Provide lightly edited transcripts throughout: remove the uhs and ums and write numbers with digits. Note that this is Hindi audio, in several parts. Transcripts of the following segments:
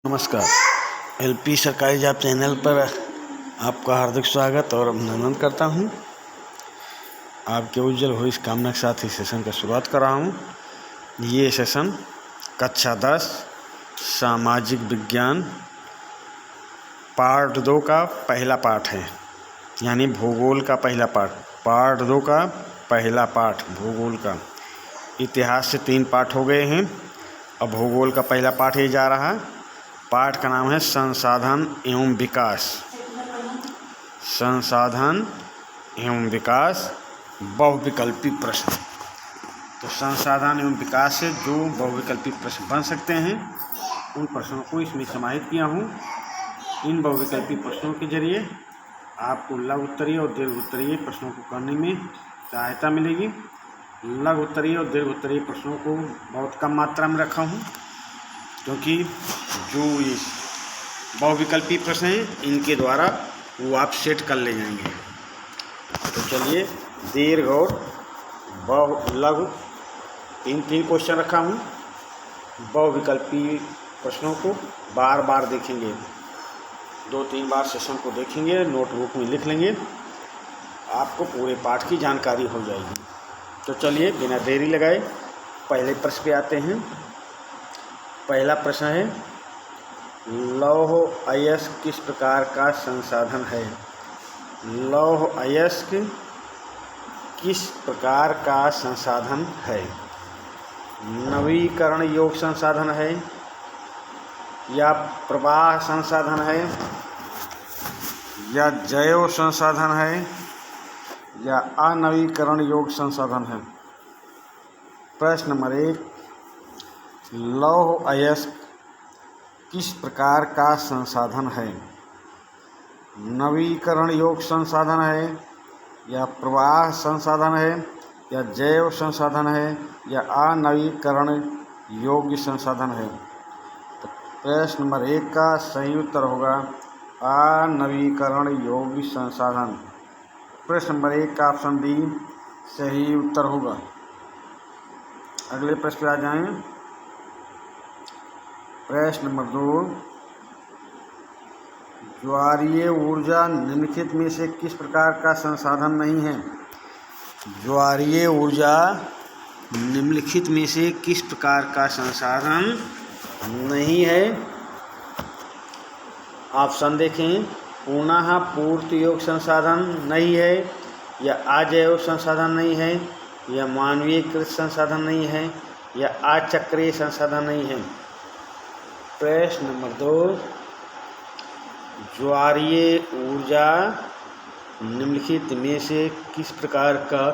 नमस्कार। एलपी सरकारी जॉब चैनल पर आपका हार्दिक स्वागत और अभिनंदन करता हूं। आपके उज्जवल हो इस कामना के साथ इस सेशन का शुरुआत कर रहा हूं। ये सेशन कक्षा 10 सामाजिक विज्ञान पार्ट 2 का पहला पाठ है, यानी भूगोल का पहला पाठ। पार्ट 2 का पहला पाठ भूगोल का। इतिहास से 3 पाठ हो गए हैं, अब भूगोल का पहला पाठ ये जा रहा है। पाठ का नाम है संसाधन एवं विकास। संसाधन एवं विकास बहुविकल्पी प्रश्न। तो संसाधन एवं विकास से जो बहुविकल्पी प्रश्न बन सकते हैं उन प्रश्नों को इसमें समाहित किया हूँ। इन बहुविकल्पी प्रश्नों के जरिए आपको लघु उत्तरीय और दीर्घ उत्तरीय प्रश्नों को करने में सहायता मिलेगी। लघु उत्तरीय और दीर्घ उत्तरीय प्रश्नों को बहुत कम मात्रा में रखा हूँ, क्योंकि जो ये बहुविकल्पी प्रश्न हैं इनके द्वारा वो आप सेट कर ले जाएंगे। तो चलिए, दीर्घ और लघु तीन क्वेश्चन रखा हूँ। बहुविकल्पी प्रश्नों को बार बार देखेंगे, 2-3 बार सेशन को देखेंगे, नोटबुक में लिख लेंगे, आपको पूरे पाठ की जानकारी हो जाएगी। तो चलिए, बिना देरी लगाए पहले प्रश्न पे आते हैं। पहला प्रश्न है, लौह अयस्क किस प्रकार का संसाधन है? लौह अयस्क किस प्रकार का संसाधन है? नवीकरण योग्य संसाधन है, या प्रवाह संसाधन है, या जैव संसाधन है, या अनवीकरण योग्य संसाधन है? प्रश्न नंबर 1, लौह अयस्क किस प्रकार का संसाधन है? नवीकरण योग्य संसाधन है, या प्रवाह संसाधन है, या जैव संसाधन है, या अनवीकरण योग्य संसाधन है? तो प्रश्न नंबर 1 का सही उत्तर होगा अनवीकरण योग्य संसाधन। प्रश्न नंबर 1 का ऑप्शन डी सही उत्तर होगा। अगले प्रश्न पे आ जाएं। प्रश्न नंबर 2, ज्वारीय ऊर्जा निम्नलिखित में से किस प्रकार का संसाधन नहीं है? ज्वारीय ऊर्जा निम्नलिखित में से किस प्रकार का संसाधन नहीं है? ऑप्शन देखें। पुनः पूर्ति योग्य संसाधन नहीं है, या अजैव संसाधन नहीं है, या मानवीयकृत संसाधन नहीं है, या अचक्रीय संसाधन नहीं है? प्रश्न नंबर 2, ज्वारीय ऊर्जा निम्नलिखित में से किस प्रकार का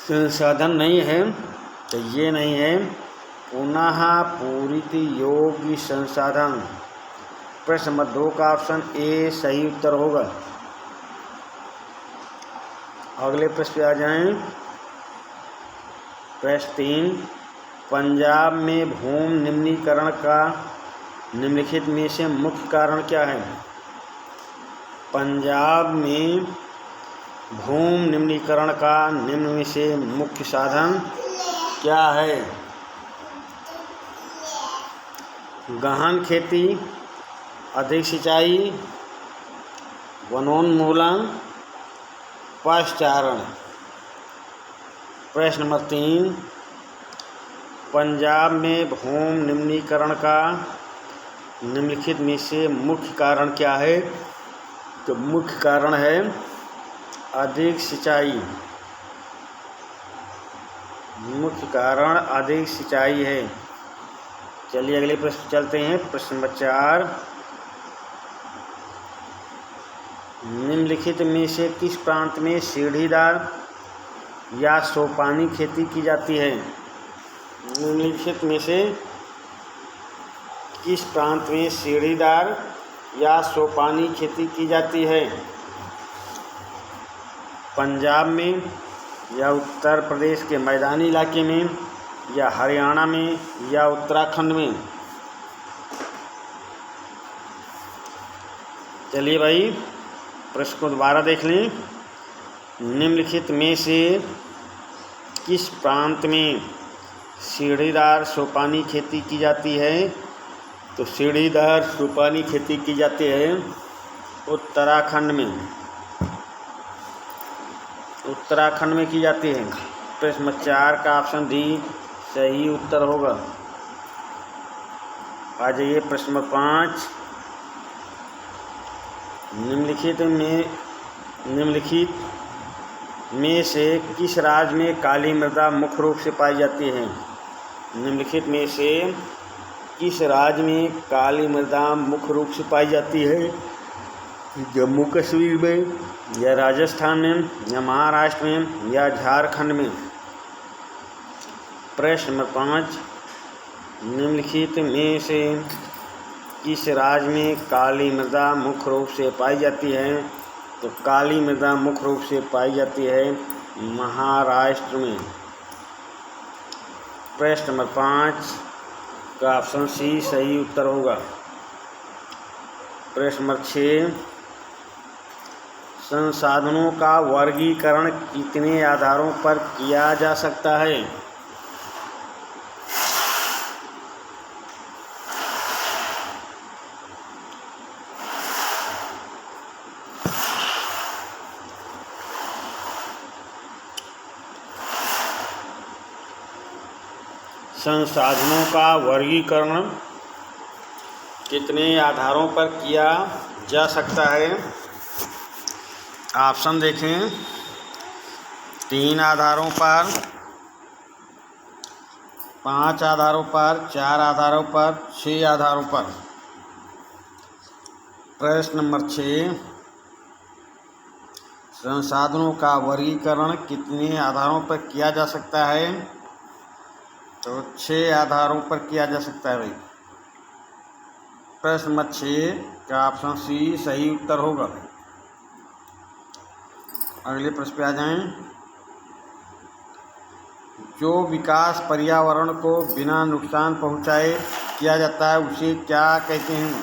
संसाधन नहीं है? तो ये नहीं है पुनः पूरित योग्य संसाधन। प्रश्न नंबर 2 का ऑप्शन ए सही उत्तर होगा। अगले प्रश्न पे आ जाएं। प्रश्न 3, पंजाब में भूमि निम्नीकरण का निम्नलिखित में से मुख्य कारण क्या है? पंजाब में भूमि निम्नीकरण का निम्न में से मुख्य साधन क्या है? गहन खेती, अधिक सिंचाई, वनोन्मूलन, पशुचारण? प्रश्न नंबर 3, पंजाब में भूमि निम्नीकरण का निम्नलिखित में से मुख्य कारण क्या है? तो मुख्य कारण है अधिक सिंचाई। मुख्य कारण अधिक सिंचाई है। चलिए अगले प्रश्न चलते हैं। प्रश्न नंबर 4, निम्नलिखित में से किस प्रांत में सीढ़ीदार या सोपानी खेती की जाती है? निम्नलिखित में से किस प्रांत में सीढ़ीदार या सोपानी खेती की जाती है? पंजाब में, या उत्तर प्रदेश के मैदानी इलाके में, या हरियाणा में, या उत्तराखंड में? चलिए भाई, प्रश्न को दोबारा देख लें। निम्नलिखित में से किस प्रांत में सीढ़ीदार सोपानी खेती की जाती है? तो सीढ़ीदार सुपारी खेती की जाती है उत्तराखंड में। उत्तराखंड में की जाती है। प्रश्न नंबर 4 का ऑप्शन डी सही उत्तर होगा। आ जाइए प्रश्न नंबर 5। निम्नलिखित में से किस राज्य में काली मृदा मुख्य रूप से पाई जाती है? निम्नलिखित में से किस राज्य में काली मृदा मुख्य रूप से पाई जाती है? जम्मू कश्मीर में, या राजस्थान में, या महाराष्ट्र में, या झारखंड में? प्रश्न नंबर 5। निम्नलिखित में से किस राज्य में काली मृदा मुख्य रूप से पाई जाती है? तो काली मृदा मुख्य रूप से पाई जाती है महाराष्ट्र में। प्रश्न नंबर 5 का ऑप्शन सी सही उत्तर होगा। प्रश्न नंबर 6। संसाधनों का वर्गीकरण कितने आधारों पर किया जा सकता है? संसाधनों का वर्गीकरण कितने आधारों पर किया जा सकता है? ऑप्शन देखें। 3 आधारों पर, 5 आधारों पर, 4 आधारों पर, 6 आधारों पर। प्रश्न नंबर 6। संसाधनों का वर्गीकरण कितने आधारों पर किया जा सकता है? तो 6 आधारों पर किया जा सकता है भाई। प्रश्न नंबर 6 का ऑप्शन सी सही उत्तर होगा। अगले प्रश्न पे आ जाएं। जो विकास पर्यावरण को बिना नुकसान पहुंचाए किया जाता है उसे क्या कहते हैं?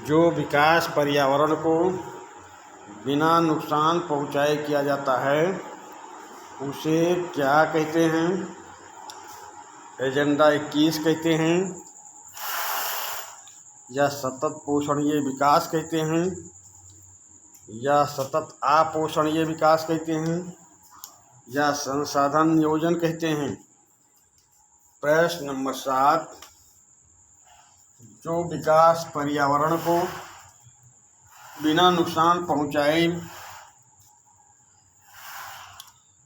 जो विकास पर्यावरण को बिना नुकसान पहुंचाए किया जाता है उसे क्या कहते हैं? एजेंडा 21 कहते हैं, या सतत पोषणीय विकास कहते हैं, या सतत अपोषणीय विकास कहते हैं, या संसाधन नियोजन कहते हैं? प्रश्न नंबर 7। जो विकास पर्यावरण को बिना नुकसान पहुंचाए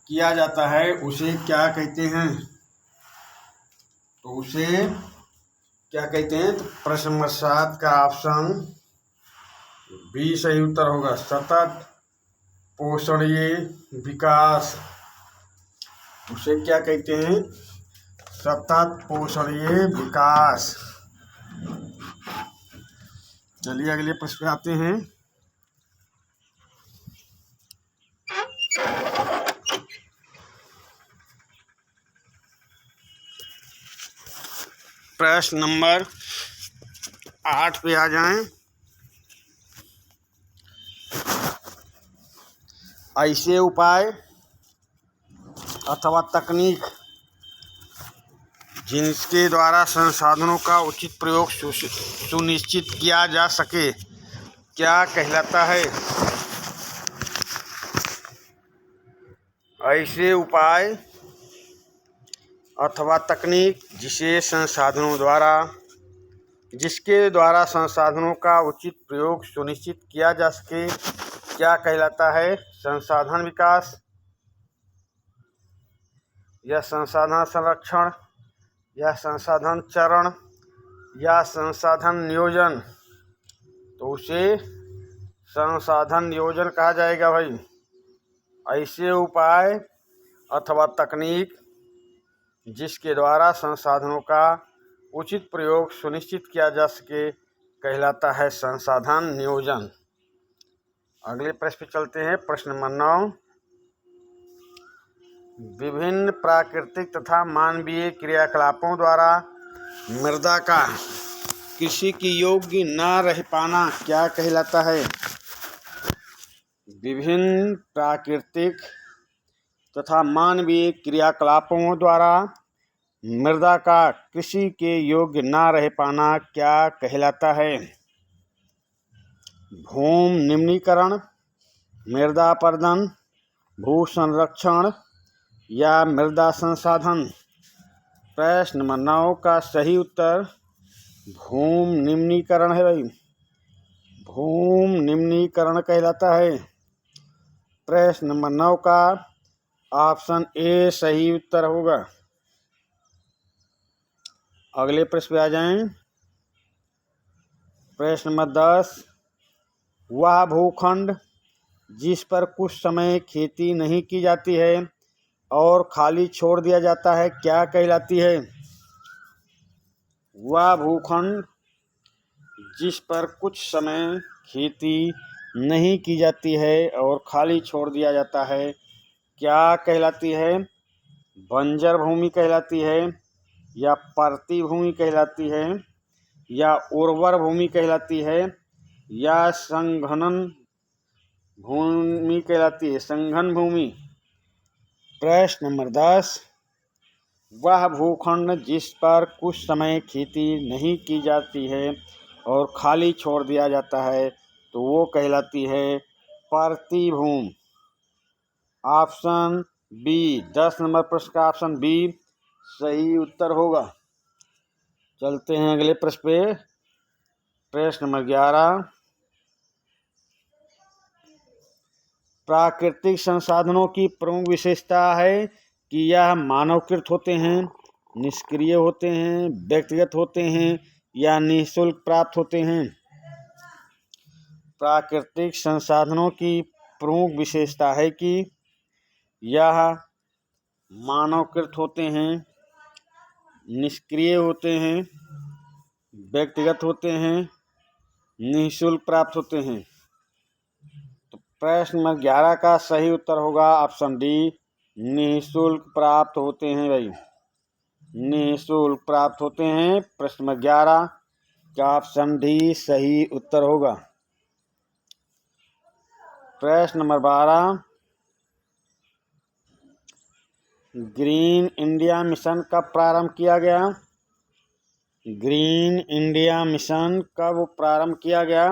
किया जाता है उसे क्या कहते हैं? तो उसे क्या कहते हैं? तो प्रश्न नंबर 7 का ऑप्शन बी सही उत्तर होगा। सतत पोषणीय विकास, उसे क्या कहते हैं? सतत पोषणीय विकास। चलिए अगले प्रश्न पे आते हैं। प्रश्न नंबर 8 पे आ जाएं। ऐसे उपाय अथवा तकनीक जिनके द्वारा संसाधनों का उचित प्रयोग सुनिश्चित किया जा सके क्या कहलाता है? ऐसे उपाय अथवा तकनीक जिसके द्वारा संसाधनों का उचित प्रयोग सुनिश्चित किया जा सके क्या कहलाता है? संसाधन विकास, या संसाधन संरक्षण, या संसाधन चरण, या संसाधन नियोजन? तो उसे संसाधन नियोजन कहा जाएगा भाई। ऐसे उपाय अथवा तकनीक जिसके द्वारा संसाधनों का उचित प्रयोग सुनिश्चित किया जा सके कहलाता है संसाधन नियोजन। अगले प्रश्न पे चलते हैं। प्रश्न नंबर 9। विभिन्न प्राकृतिक तथा मानवीय क्रियाकलापों द्वारा मृदा का कृषि की योग्य न रह पाना क्या कहलाता है? विभिन्न प्राकृतिक तथा मानवीय क्रियाकलापों द्वारा मृदा का कृषि के योग्य न रह पाना क्या कहलाता है? भूमि निम्नीकरण, मृदा अपरदन, भू संरक्षण या मृदा संसाधन? प्रश्न नंबर 9 का सही उत्तर भूमि निम्नीकरण है भाई। भूमि निम्नीकरण कहलाता है। प्रश्न नंबर 9 का ऑप्शन ए सही उत्तर होगा। अगले प्रश्न पे आ जाएं। प्रश्न नंबर 10, वह भूखंड जिस पर कुछ समय खेती नहीं की जाती है और खाली छोड़ दिया जाता है क्या कहलाती है? वह भूखंड जिस पर कुछ समय खेती नहीं की जाती है और खाली छोड़ दिया जाता है क्या कहलाती है? बंजर भूमि कहलाती है या परती भूमि कहलाती है या उर्वर भूमि कहलाती है या संघनन भूमि कहलाती है? संघन भूमि। प्रश्न नंबर 10, वह भूखंड जिस पर कुछ समय खेती नहीं की जाती है और खाली छोड़ दिया जाता है तो वो कहलाती है परती भूमि। ऑप्शन बी, 10 नंबर प्रश्न का ऑप्शन बी सही उत्तर होगा। चलते हैं अगले प्रश्न पे। प्रश्न नंबर 11, प्राकृतिक संसाधनों की प्रमुख विशेषता है कि यह मानवकृत होते हैं, निष्क्रिय होते हैं, व्यक्तिगत होते हैं या निःशुल्क प्राप्त होते हैं? प्राकृतिक संसाधनों की प्रमुख विशेषता है कि यह मानवकृत होते हैं, निष्क्रिय होते हैं, व्यक्तिगत होते हैं, निःशुल्क प्राप्त होते हैं। तो प्रश्न नंबर 11 का सही उत्तर होगा ऑप्शन डी, निःशुल्क प्राप्त होते हैं भाई। निःशुल्क प्राप्त होते हैं। प्रश्न नंबर 11 का ऑप्शन डी सही उत्तर होगा। प्रश्न नंबर 12, ग्रीन इंडिया मिशन कब प्रारंभ किया गया? ग्रीन इंडिया मिशन कब प्रारंभ किया गया?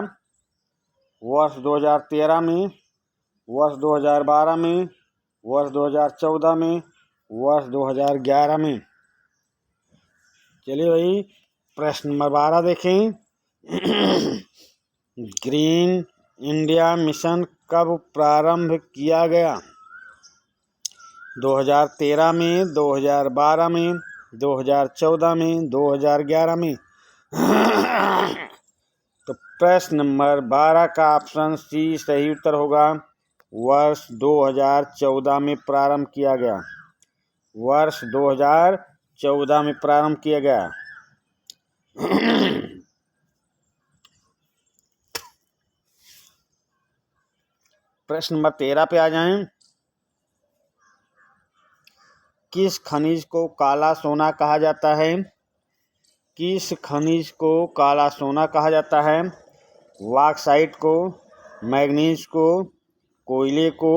वर्ष 2013 में, वर्ष 2012 में, वर्ष 2014 में, वर्ष 2011 में? चलिए भाई प्रश्न नंबर 12 देखें। ग्रीन इंडिया मिशन कब प्रारंभ किया गया? 2013 में, 2012 में, 2014 में, 2011 में? तो प्रश्न नंबर 12 का ऑप्शन सी सही उत्तर होगा। वर्ष 2014 में प्रारंभ किया गया। वर्ष 2014 में प्रारंभ किया गया। प्रश्न नंबर 13 पे आ जाएं। किस खनिज को काला सोना कहा जाता है? किस खनिज को काला सोना कहा जाता है? बॉक्साइट को, मैग्नीज को, कोयले को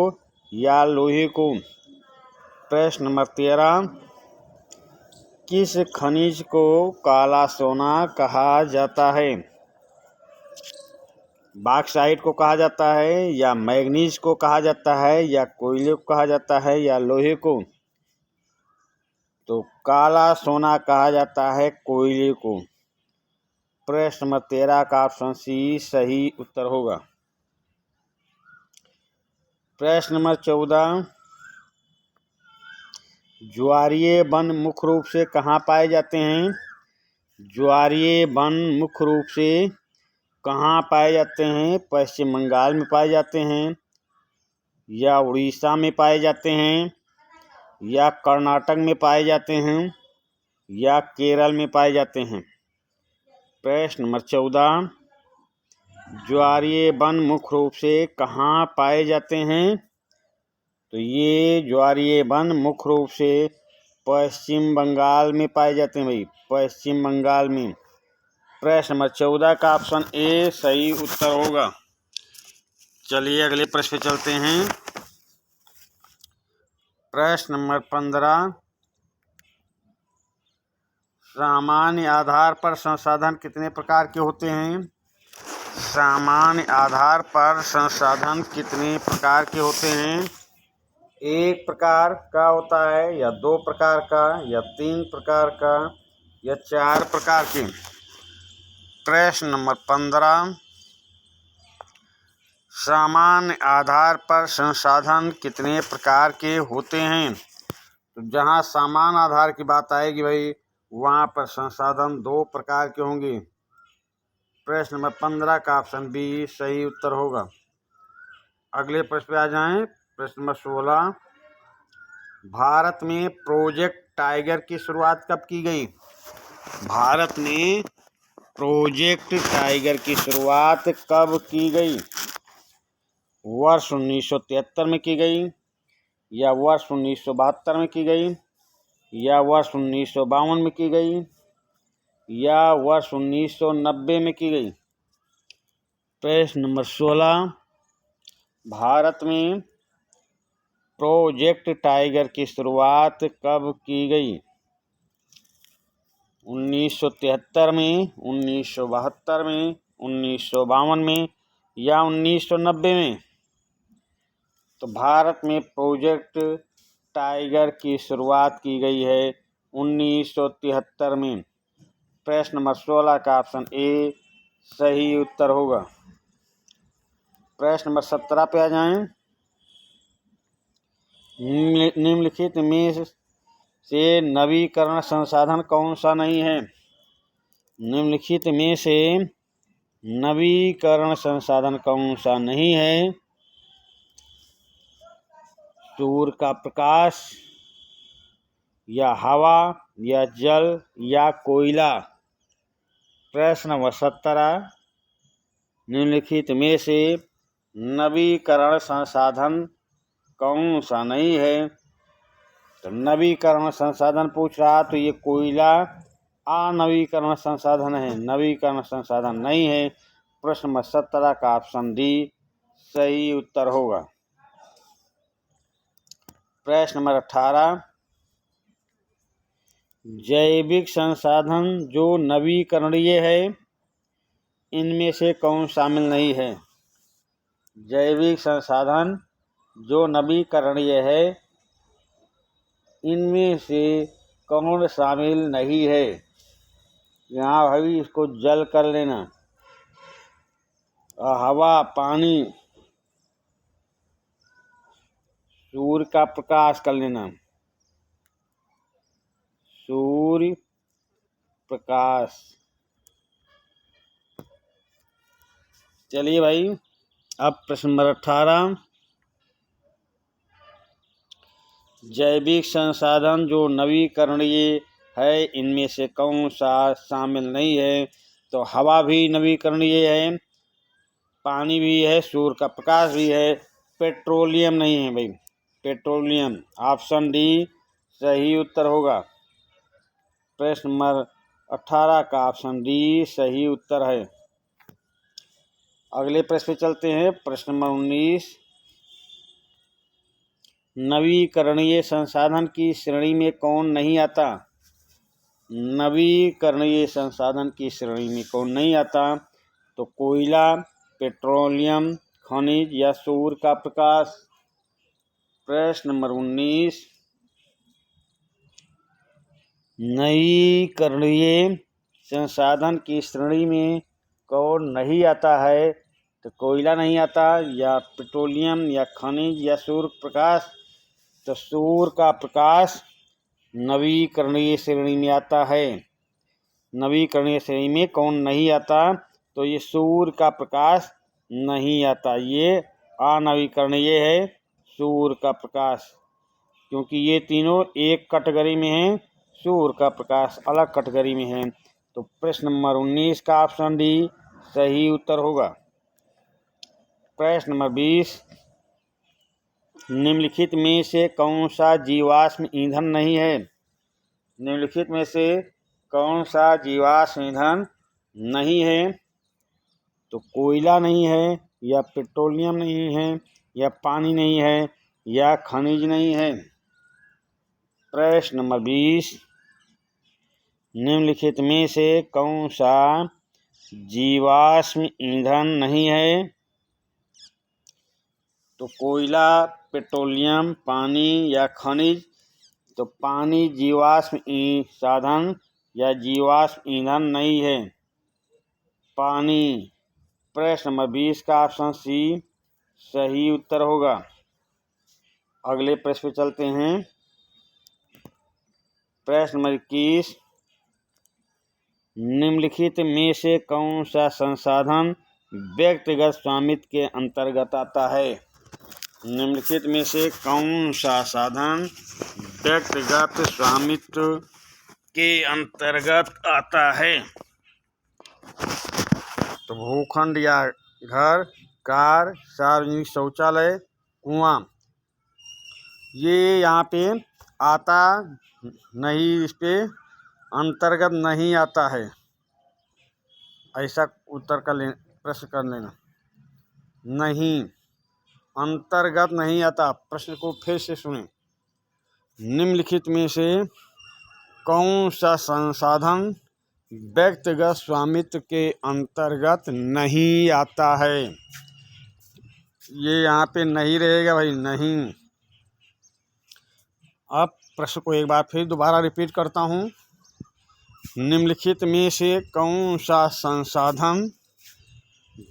या लोहे को? प्रश्न नंबर 13, किस खनिज को काला सोना कहा जाता है? बॉक्साइट को कहा जाता है या मैग्नीज को कहा जाता है या कोयले को कहा जाता है या लोहे को? तो काला सोना कहा जाता है कोयले को। प्रश्न नंबर 13 का ऑप्शन सी सही उत्तर होगा। प्रश्न नंबर 14, ज्वारीय वन मुख्य रूप से कहाँ पाए जाते हैं? ज्वारीय वन मुख्य रूप से कहाँ पाए जाते हैं? पश्चिम बंगाल में पाए जाते हैं या उड़ीसा में पाए जाते हैं या कर्नाटक में पाए जाते हैं या केरल में पाए जाते हैं? प्रश्न नंबर 14, ज्वारीय वन मुख्य रूप से कहाँ पाए जाते हैं? तो ये ज्वारीय वन मुख्य रूप से पश्चिम बंगाल में पाए जाते हैं भाई, पश्चिम बंगाल में। प्रश्न नंबर 14 का ऑप्शन ए सही उत्तर होगा। चलिए अगले प्रश्न पे चलते हैं। प्रश्न नंबर 15, सामान्य आधार पर संसाधन कितने प्रकार के होते हैं? सामान्य आधार पर संसाधन कितने प्रकार के होते हैं? एक प्रकार का होता है, या दो प्रकार का, या तीन प्रकार का, या चार प्रकार के? प्रश्न नंबर 15, सामान्य आधार पर संसाधन कितने प्रकार के होते हैं? तो जहाँ सामान्य आधार की बात आएगी भाई, वहाँ पर संसाधन दो प्रकार के होंगे। प्रश्न नंबर 15 का ऑप्शन बी सही उत्तर होगा। अगले प्रश्न पे आ जाएं। प्रश्न नंबर 16, भारत में प्रोजेक्ट टाइगर की शुरुआत कब की गई? भारत में प्रोजेक्ट टाइगर की शुरुआत कब की गई? वर्ष 1973 में की गई, या वर्ष 1972 में की गई, या वर्ष 1952 में की गई, या वर्ष 1990 में की गई? प्रश्न नंबर 16, भारत में प्रोजेक्ट टाइगर की शुरुआत कब की गई? 1973 में, 1972 में, 1952 में, या 1990 में? तो भारत में प्रोजेक्ट टाइगर की शुरुआत की गई है 1973 में। प्रश्न नंबर 16 का ऑप्शन ए सही उत्तर होगा। प्रश्न नंबर 17 पे आ जाएं। निम्नलिखित में से नवीकरण संसाधन कौन सा नहीं है? निम्नलिखित में से नवीकरण संसाधन कौन सा नहीं है? सूर्य का प्रकाश, या हवा, या जल, या कोयला? प्रश्न नंबर 17, निम्नलिखित में से नवीकरण संसाधन कौन सा नहीं है? तो नवीकरण संसाधन पूछ रहा, तो ये कोयला अनवीकरण संसाधन है, नवीकरण संसाधन नहीं है। प्रश्न नंबर 17 का ऑप्शन डी सही उत्तर होगा। प्रश्न नंबर 18, जैविक संसाधन जो नवीकरणीय है, इनमें से कौन शामिल नहीं है? जैविक संसाधन जो नवीकरणीय है, इनमें से कौन शामिल नहीं है? यहाँ भाई इसको जल कर लेना, हवा, पानी, सूर्य का प्रकाश कर लेना, सूर्य प्रकाश। चलिए भाई, अब प्रश्न नंबर 18, जैविक संसाधन जो नवीकरणीय है, इनमें से कौन सा शामिल नहीं है? तो हवा भी नवीकरणीय है, पानी भी है, सूर्य का प्रकाश भी है, पेट्रोलियम नहीं है भाई, पेट्रोलियम। ऑप्शन डी सही उत्तर होगा। प्रश्न नंबर 18 का ऑप्शन डी सही उत्तर है। अगले प्रश्न पे चलते हैं। प्रश्न नंबर 19, नवीकरणीय संसाधन की श्रेणी में कौन नहीं आता? नवीकरणीय संसाधन की श्रेणी में कौन नहीं आता? तो कोयला, पेट्रोलियम, खनिज, या सूर्य का प्रकाश? प्रश्न नंबर 19, नवीकरणीय संसाधन की श्रेणी में कौन नहीं आता है? तो कोयला नहीं आता, या पेट्रोलियम, या खनिज, या सूर्य प्रकाश? तो सूर्य का प्रकाश नवीकरणीय श्रेणी में आता है। नवीकरणीय श्रेणी में कौन नहीं आता? तो ये सूर्य का प्रकाश नहीं आता, ये अनवीकरणीय है सूर्य का प्रकाश, क्योंकि ये तीनों एक कैटेगरी में हैं, सूर्य का प्रकाश अलग कैटेगरी में है। तो प्रश्न नंबर 19 का ऑप्शन डी सही उत्तर होगा। प्रश्न नंबर 20, निम्नलिखित में से कौन सा जीवाश्म ईंधन नहीं है? निम्नलिखित में से कौन सा जीवाश्म ईंधन नहीं है? तो कोयला नहीं है, या पेट्रोलियम नहीं है, या पानी नहीं है, या खनिज नहीं है? प्रश्न नंबर 20, निम्नलिखित में से कौन सा जीवाश्म ईंधन नहीं है? तो कोयला, पेट्रोलियम, पानी या खनिज। तो पानी जीवाश्म साधन या जीवाश्म ईंधन नहीं है। पानी। प्रश्न नंबर 20 का ऑप्शन सी सही उत्तर होगा। अगले प्रश्न पे चलते हैं। प्रश्न नंबर 21, निम्नलिखित में से कौन सा संसाधन व्यक्तिगत स्वामित्व के अंतर्गत आता है? निम्नलिखित में से कौन सा साधन व्यक्तिगत स्वामित्व के अंतर्गत आता है? तो भूखंड या घर, कार, सार्वजनिक शौचालय, कुआं। ये यहाँ पे आता नहीं, इस पे अंतर्गत नहीं आता है, ऐसा उत्तर कर ले, प्रश्न कर लेना। नहीं, अंतर्गत नहीं आता। प्रश्न को फिर से सुने। निम्नलिखित में से कौन सा संसाधन व्यक्तिगत स्वामित्व के अंतर्गत नहीं आता है? ये यहाँ पे नहीं रहेगा भाई, नहीं। अब प्रश्न को एक बार फिर दोबारा रिपीट करता हूँ। निम्नलिखित में से कौन सा संसाधन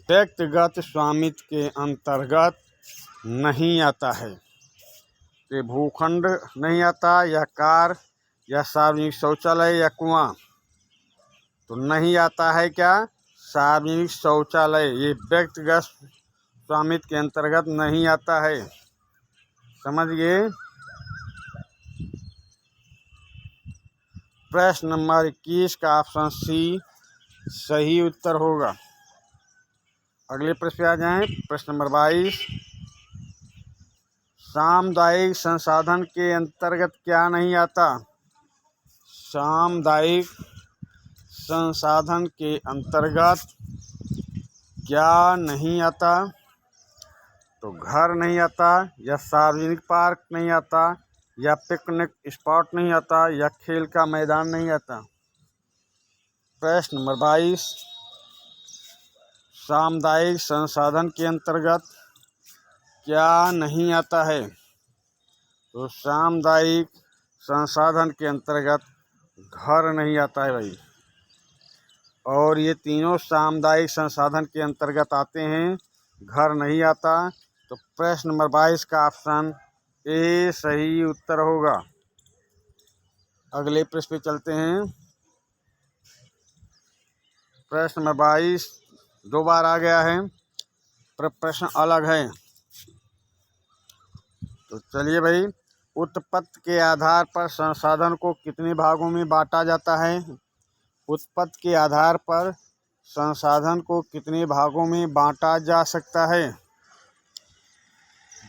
व्यक्तिगत स्वामित्व के अंतर्गत नहीं आता है? ये भूखंड नहीं आता, या कार, या सार्वजनिक शौचालय, या कुआं। तो नहीं आता है क्या? सार्वजनिक शौचालय। ये व्यक्तिगत स्वामित्व के अंतर्गत नहीं आता है, समझ गए? प्रश्न नंबर 21 का ऑप्शन सी सही उत्तर होगा। अगले प्रश्न पे आ जाएं। प्रश्न नंबर 22, सामुदायिक संसाधन के अंतर्गत क्या नहीं आता? सामुदायिक संसाधन के अंतर्गत क्या नहीं आता? तो घर नहीं आता, या सार्वजनिक पार्क नहीं आता, या पिकनिक स्पॉट नहीं आता, या खेल का मैदान नहीं आता। प्रश्न नंबर 22, सामुदायिक संसाधन के अंतर्गत क्या नहीं आता है? तो सामुदायिक संसाधन के अंतर्गत घर नहीं आता है भाई। और ये तीनों सामुदायिक संसाधन के अंतर्गत आते हैं, घर नहीं आता। तो प्रश्न नंबर 22 का ऑप्शन ए सही उत्तर होगा। अगले प्रश्न पे चलते हैं। प्रश्न नंबर 22 दो बार आ गया है, पर प्रश्न अलग है। तो चलिए भाई, उत्पत्ति के आधार पर संसाधन को कितने भागों में बांटा जाता है? उत्पत्ति के आधार पर संसाधन को कितने भागों में बांटा जा सकता है?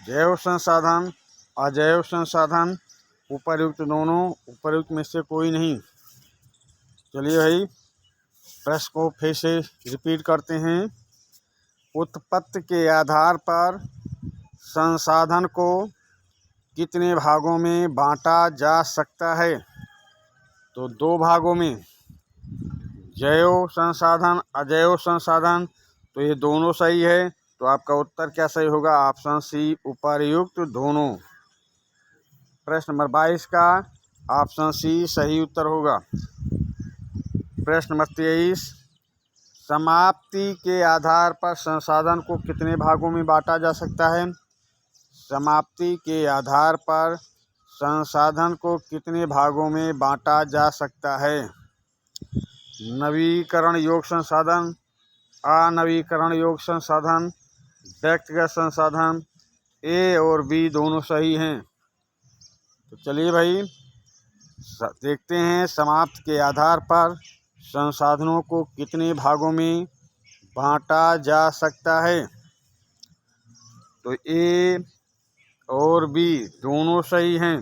जैव संसाधन, अजैव संसाधन, उपर्युक्त दोनों, उपर्युक्त में से कोई नहीं। चलिए भाई, प्रश्न को फिर से रिपीट करते हैं। उत्पत्ति के आधार पर संसाधन को कितने भागों में बांटा जा सकता है? तो दो भागों में, जैव संसाधन, अजैव संसाधन। तो ये दोनों सही है, तो आपका उत्तर क्या सही होगा? ऑप्शन सी उपर्युक्त दोनों। प्रश्न नंबर 22 का ऑप्शन सी सही उत्तर होगा। प्रश्न नंबर 23, समाप्ति के आधार पर संसाधन को कितने भागों में बांटा जा सकता है? समाप्ति के आधार पर संसाधन को कितने भागों में बांटा जा सकता है? नवीकरण योग्य संसाधन, अनवीकरण योग्य संसाधन, व्यक्तिगत संसाधन। ए और बी दोनों सही हैं। तो चलिए भाई, देखते हैं समाप्ति के आधार पर संसाधनों को कितने भागों में बांटा जा सकता है। तो ए और बी दोनों सही हैं।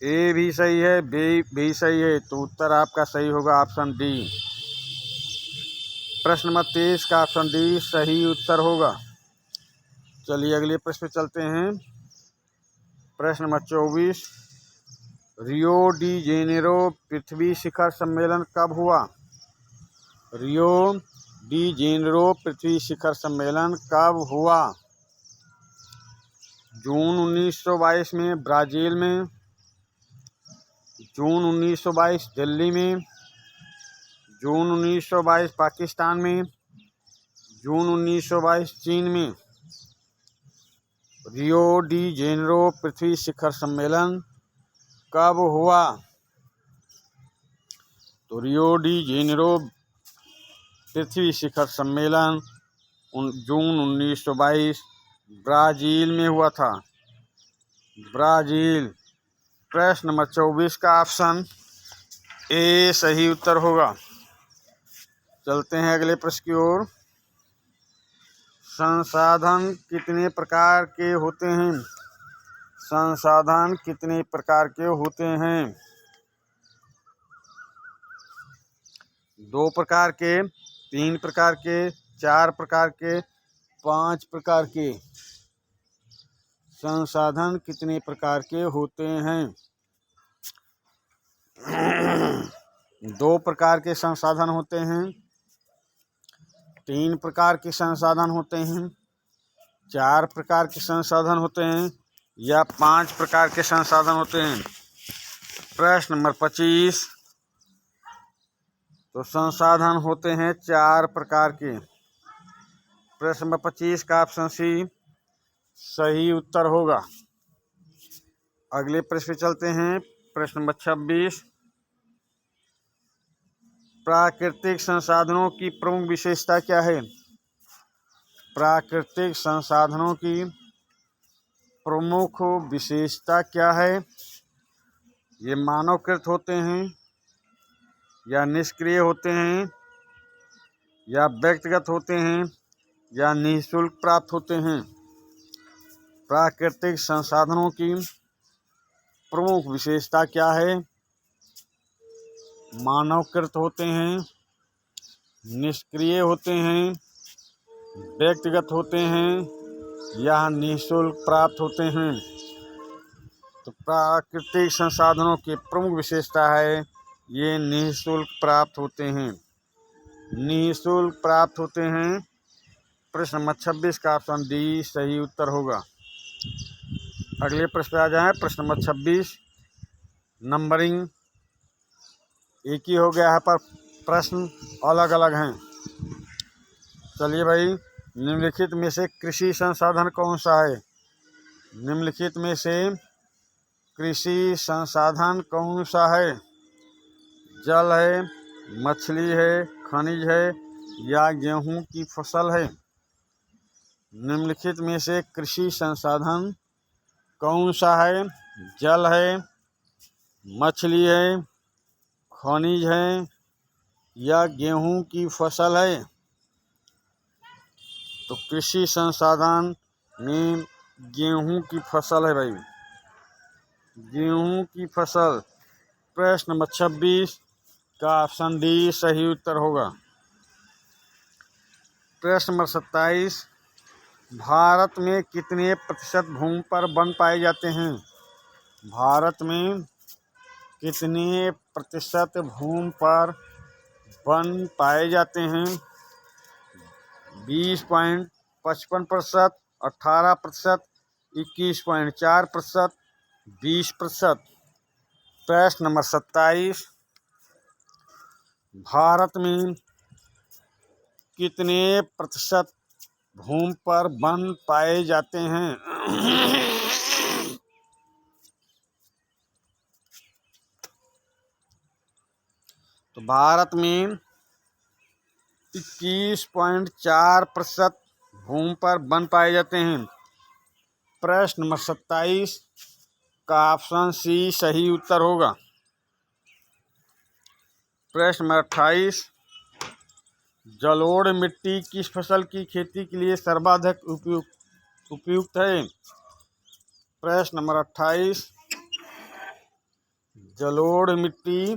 ए भी सही है, बी भी सही है, तो उत्तर आपका सही होगा ऑप्शन डी। प्रश्न नंबर 23 का ऑप्शन डी सही उत्तर होगा। चलिए अगले प्रश्न पे चलते हैं। प्रश्न नंबर 24, रियो डी जेनेरो पृथ्वी शिखर सम्मेलन कब हुआ? रियो डी जेनेरो पृथ्वी शिखर सम्मेलन कब हुआ? जून 1922 में ब्राज़ील में, जून 1922 दिल्ली में, जून 1922 पाकिस्तान में, जून 1922 चीन में। रियो डी जेनेरो पृथ्वी शिखर सम्मेलन कब हुआ? तो रियो डी जेनेरो पृथ्वी शिखर सम्मेलन जून 1922 ब्राज़ील में हुआ था। ब्राज़ील। प्रश्न नंबर 24 का ऑप्शन ए सही उत्तर होगा। चलते हैं अगले प्रश्न की ओर। संसाधन कितने प्रकार के होते हैं? संसाधन कितने प्रकार के होते हैं? 2 प्रकार के, 3 प्रकार के, 4 प्रकार के, 5 प्रकार के। संसाधन कितने प्रकार के होते हैं? 2 प्रकार के संसाधन होते हैं, 3 प्रकार के संसाधन होते हैं, 4 प्रकार के संसाधन होते हैं या 5 प्रकार के संसाधन होते हैं। प्रश्न नंबर 25। तो संसाधन होते हैं 4 प्रकार के। प्रश्न नंबर 25 का ऑप्शन सी सही उत्तर होगा। अगले प्रश्न पे चलते हैं। प्रश्न नंबर 26। प्राकृतिक संसाधनों की प्रमुख विशेषता क्या है? प्राकृतिक संसाधनों की प्रमुख विशेषता क्या है? ये मानवकृत होते हैं या निष्क्रिय होते हैं या व्यक्तिगत होते हैं या निःशुल्क प्राप्त होते हैं? प्राकृतिक संसाधनों की प्रमुख विशेषता क्या है? मानवकृत होते हैं, निष्क्रिय होते हैं, व्यक्तिगत होते हैं या निःशुल्क प्राप्त होते हैं? तो प्राकृतिक संसाधनों की प्रमुख विशेषता है ये निःशुल्क प्राप्त होते हैं। निःशुल्क प्राप्त होते हैं। प्रश्न नंबर 26 का ऑप्शन डी सही उत्तर होगा। अगले प्रश्न पे आ जाए। प्रश्न नंबर 26। नंबरिंग एक ही हो गया है पर प्रश्न अलग अलग हैं। चलिए भाई, निम्नलिखित में से कृषि संसाधन कौन सा है? निम्नलिखित में से कृषि संसाधन कौन सा है? जल है, मछली है, खनिज है या गेहूं की फसल है? निम्नलिखित में से कृषि संसाधन कौन सा है? जल है, मछली है, खनिज है या गेहूं की फसल है? तो कृषि संसाधन में गेहूं की फसल है भाई, गेहूं की फसल। प्रश्न नंबर 26 का ऑप्शन डी सही उत्तर होगा। प्रश्न नंबर 27। भारत में कितने प्रतिशत भूमि पर वन पाए जाते हैं? भारत में कितने प्रतिशत भूमि पर वन पाए जाते हैं? 20.55%, 18%, 21.4%, 20%। प्रश्न नंबर 27। भारत में कितने प्रतिशत भूमि पर वन पाए जाते हैं? तो भारत में 21.4% भूमि पर वन पाए जाते हैं। प्रश्न नंबर 27 का ऑप्शन सी सही उत्तर होगा। प्रश्न नंबर 28। जलोढ़ मिट्टी किस फसल की खेती के लिए सर्वाधिक उपयुक्त है? प्रश्न नंबर 28। जलोढ़ मिट्टी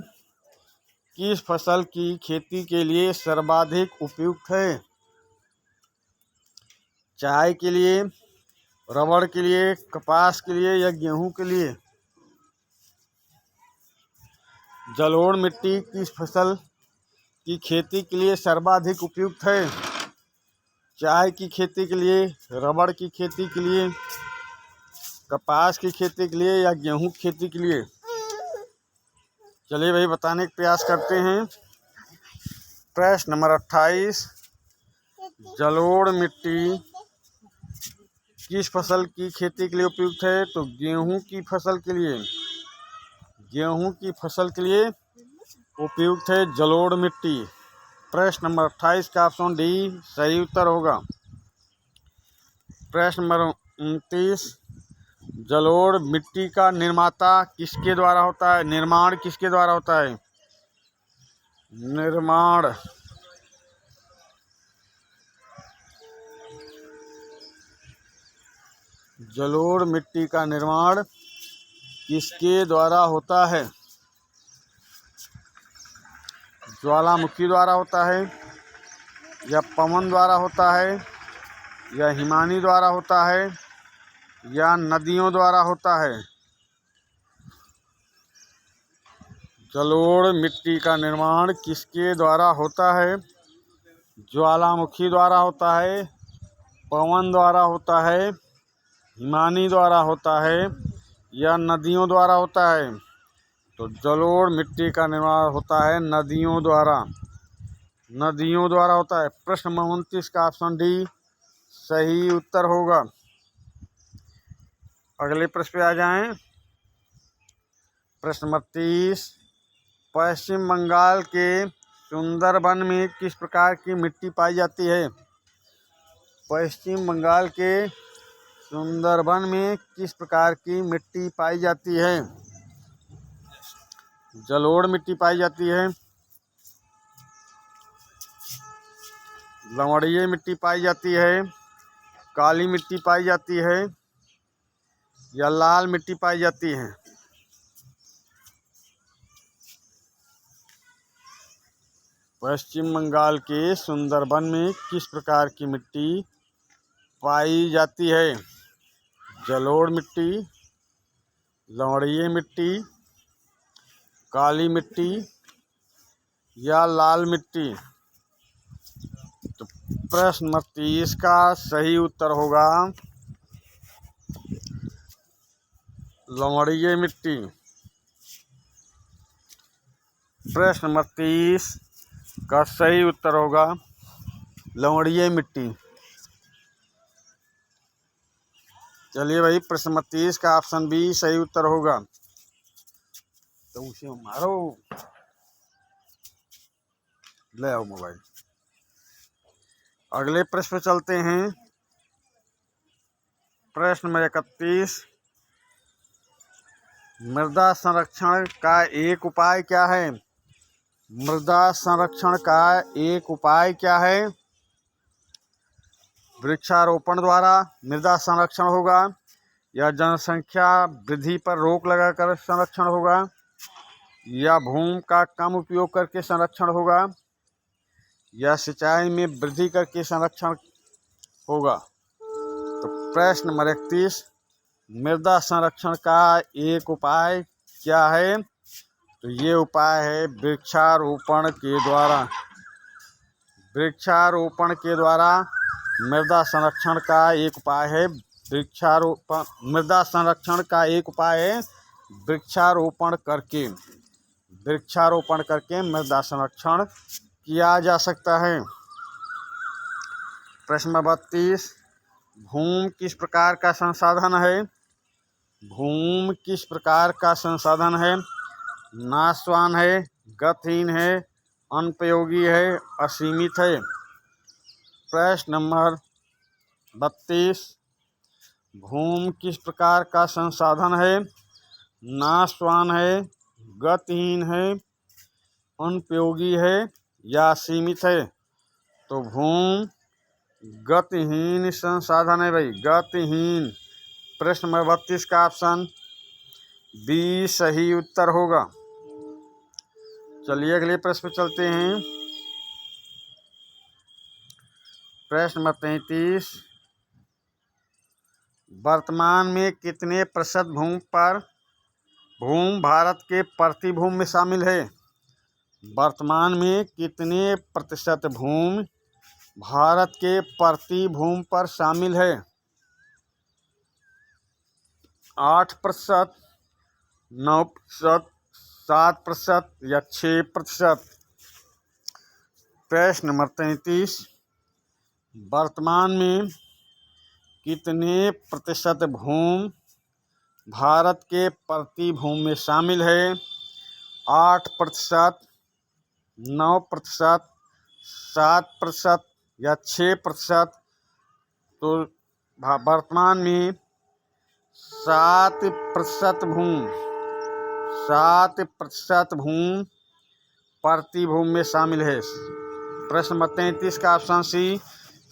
किस फसल की खेती के लिए सर्वाधिक उपयुक्त है? चाय के लिए, रबड़ के लिए, कपास के लिए या गेहूं के लिए? जलोढ़ मिट्टी किस फसल की खेती के लिए सर्वाधिक उपयुक्त है? चाय की खेती के लिए, रबड़ की खेती के लिए, कपास की खेती के लिए या गेहूं की खेती के लिए? चलिए भाई बताने का प्रयास करते हैं। प्रश्न नंबर 28, जलोढ़ मिट्टी किस फसल की खेती के लिए उपयुक्त है? तो गेहूं की फसल के लिए, गेहूं की फसल के लिए उपयुक्त है जलोढ़ मिट्टी। प्रश्न नंबर 28 का ऑप्शन डी सही उत्तर होगा। प्रश्न नंबर 29, जलोढ़ मिट्टी का निर्माता किसके द्वारा होता है? निर्माण किसके द्वारा होता है? निर्माण जलोढ़ मिट्टी का निर्माण किसके द्वारा होता है? ज्वालामुखी द्वारा होता है, या पवन द्वारा होता है, या हिमानी द्वारा होता है, या नदियों द्वारा होता है? जलोढ़ मिट्टी का निर्माण किसके द्वारा होता है? ज्वालामुखी द्वारा होता है, पवन द्वारा होता है, हिमानी द्वारा होता है, या नदियों द्वारा होता है? तो जलोढ़ मिट्टी का निर्माण होता है नदियों द्वारा, नदियों द्वारा होता है। प्रश्न नंबर 29 का ऑप्शन डी सही उत्तर होगा। अगले प्रश्न पे आ जाएं। प्रश्न नंबर 30, पश्चिम बंगाल के सुंदरबन में किस प्रकार की मिट्टी पाई जाती है? पश्चिम बंगाल के सुंदरबन में किस प्रकार की मिट्टी पाई जाती है? जलोढ़ मिट्टी पाई जाती है, लवणीय मिट्टी पाई जाती है, काली मिट्टी पाई जाती है, या लाल मिट्टी पाई जाती है? पश्चिम बंगाल के सुंदरबन में किस प्रकार की मिट्टी पाई जाती है? जलोढ़ मिट्टी, लवणीय मिट्टी, काली मिट्टी, या लाल मिट्टी? तो प्रश्न नंबर 30 का सही उत्तर होगा लवणीय मिट्टी। प्रश्न नंबर 30 का सही उत्तर होगा लवणीय मिट्टी। चलिए भाई, प्रश्न नंबर 30 का ऑप्शन बी सही उत्तर होगा। तो उसे मारो, ले आओ मोबाइल। अगले प्रश्न पे चलते हैं। प्रश्न नंबर 31, मृदा संरक्षण का एक उपाय क्या है? मृदा संरक्षण का एक उपाय क्या है? वृक्षारोपण द्वारा मृदा संरक्षण होगा, या जनसंख्या वृद्धि पर रोक लगाकर संरक्षण होगा, या भूमि का कम उपयोग करके संरक्षण होगा, या सिंचाई में वृद्धि करके संरक्षण होगा? तो प्रश्न नंबर 31, मृदा संरक्षण का एक उपाय क्या है? तो ये उपाय है वृक्षारोपण के द्वारा। वृक्षारोपण के द्वारा मृदा संरक्षण का एक उपाय है वृक्षारोपण। मृदा संरक्षण का एक उपाय है वृक्षारोपण करके, वृक्षारोपण करके मृदा संरक्षण किया जा सकता है। प्रश्न नंबर 32, भूमि किस प्रकार का संसाधन है? भूमि किस प्रकार का संसाधन है? नाशवान है, गतिहीन है, अनुपयोगी है, असीमित है? प्रश्न नंबर 32, भूमि किस प्रकार का संसाधन है? नाशवान है, गतिहीन है, अनुपयोगी है, या सीमित है? तो भूमि गतिहीन संसाधन है भाई, गतिहीन। प्रश्न नंबर 32 का ऑप्शन बी सही उत्तर होगा। चलिए अगले प्रश्न पे चलते हैं। प्रश्न नंबर 33, वर्तमान में कितने प्रतिशत भूमि पर भूमि भारत के प्रति भूमि में शामिल है? वर्तमान में कितने प्रतिशत भूमि भारत के प्रति भूमि पर शामिल है? 8%, 9%, 7% या 6%? प्रश्न नंबर 33, वर्तमान में कितने प्रतिशत भूमि भारत के प्रति भूमि में शामिल है? 8%, 9%, 7% या 6%? तो वर्तमान में 7% भूमि 7% भूमि प्रति भूमि में शामिल है। प्रश्न नंबर 33 का ऑप्शन सी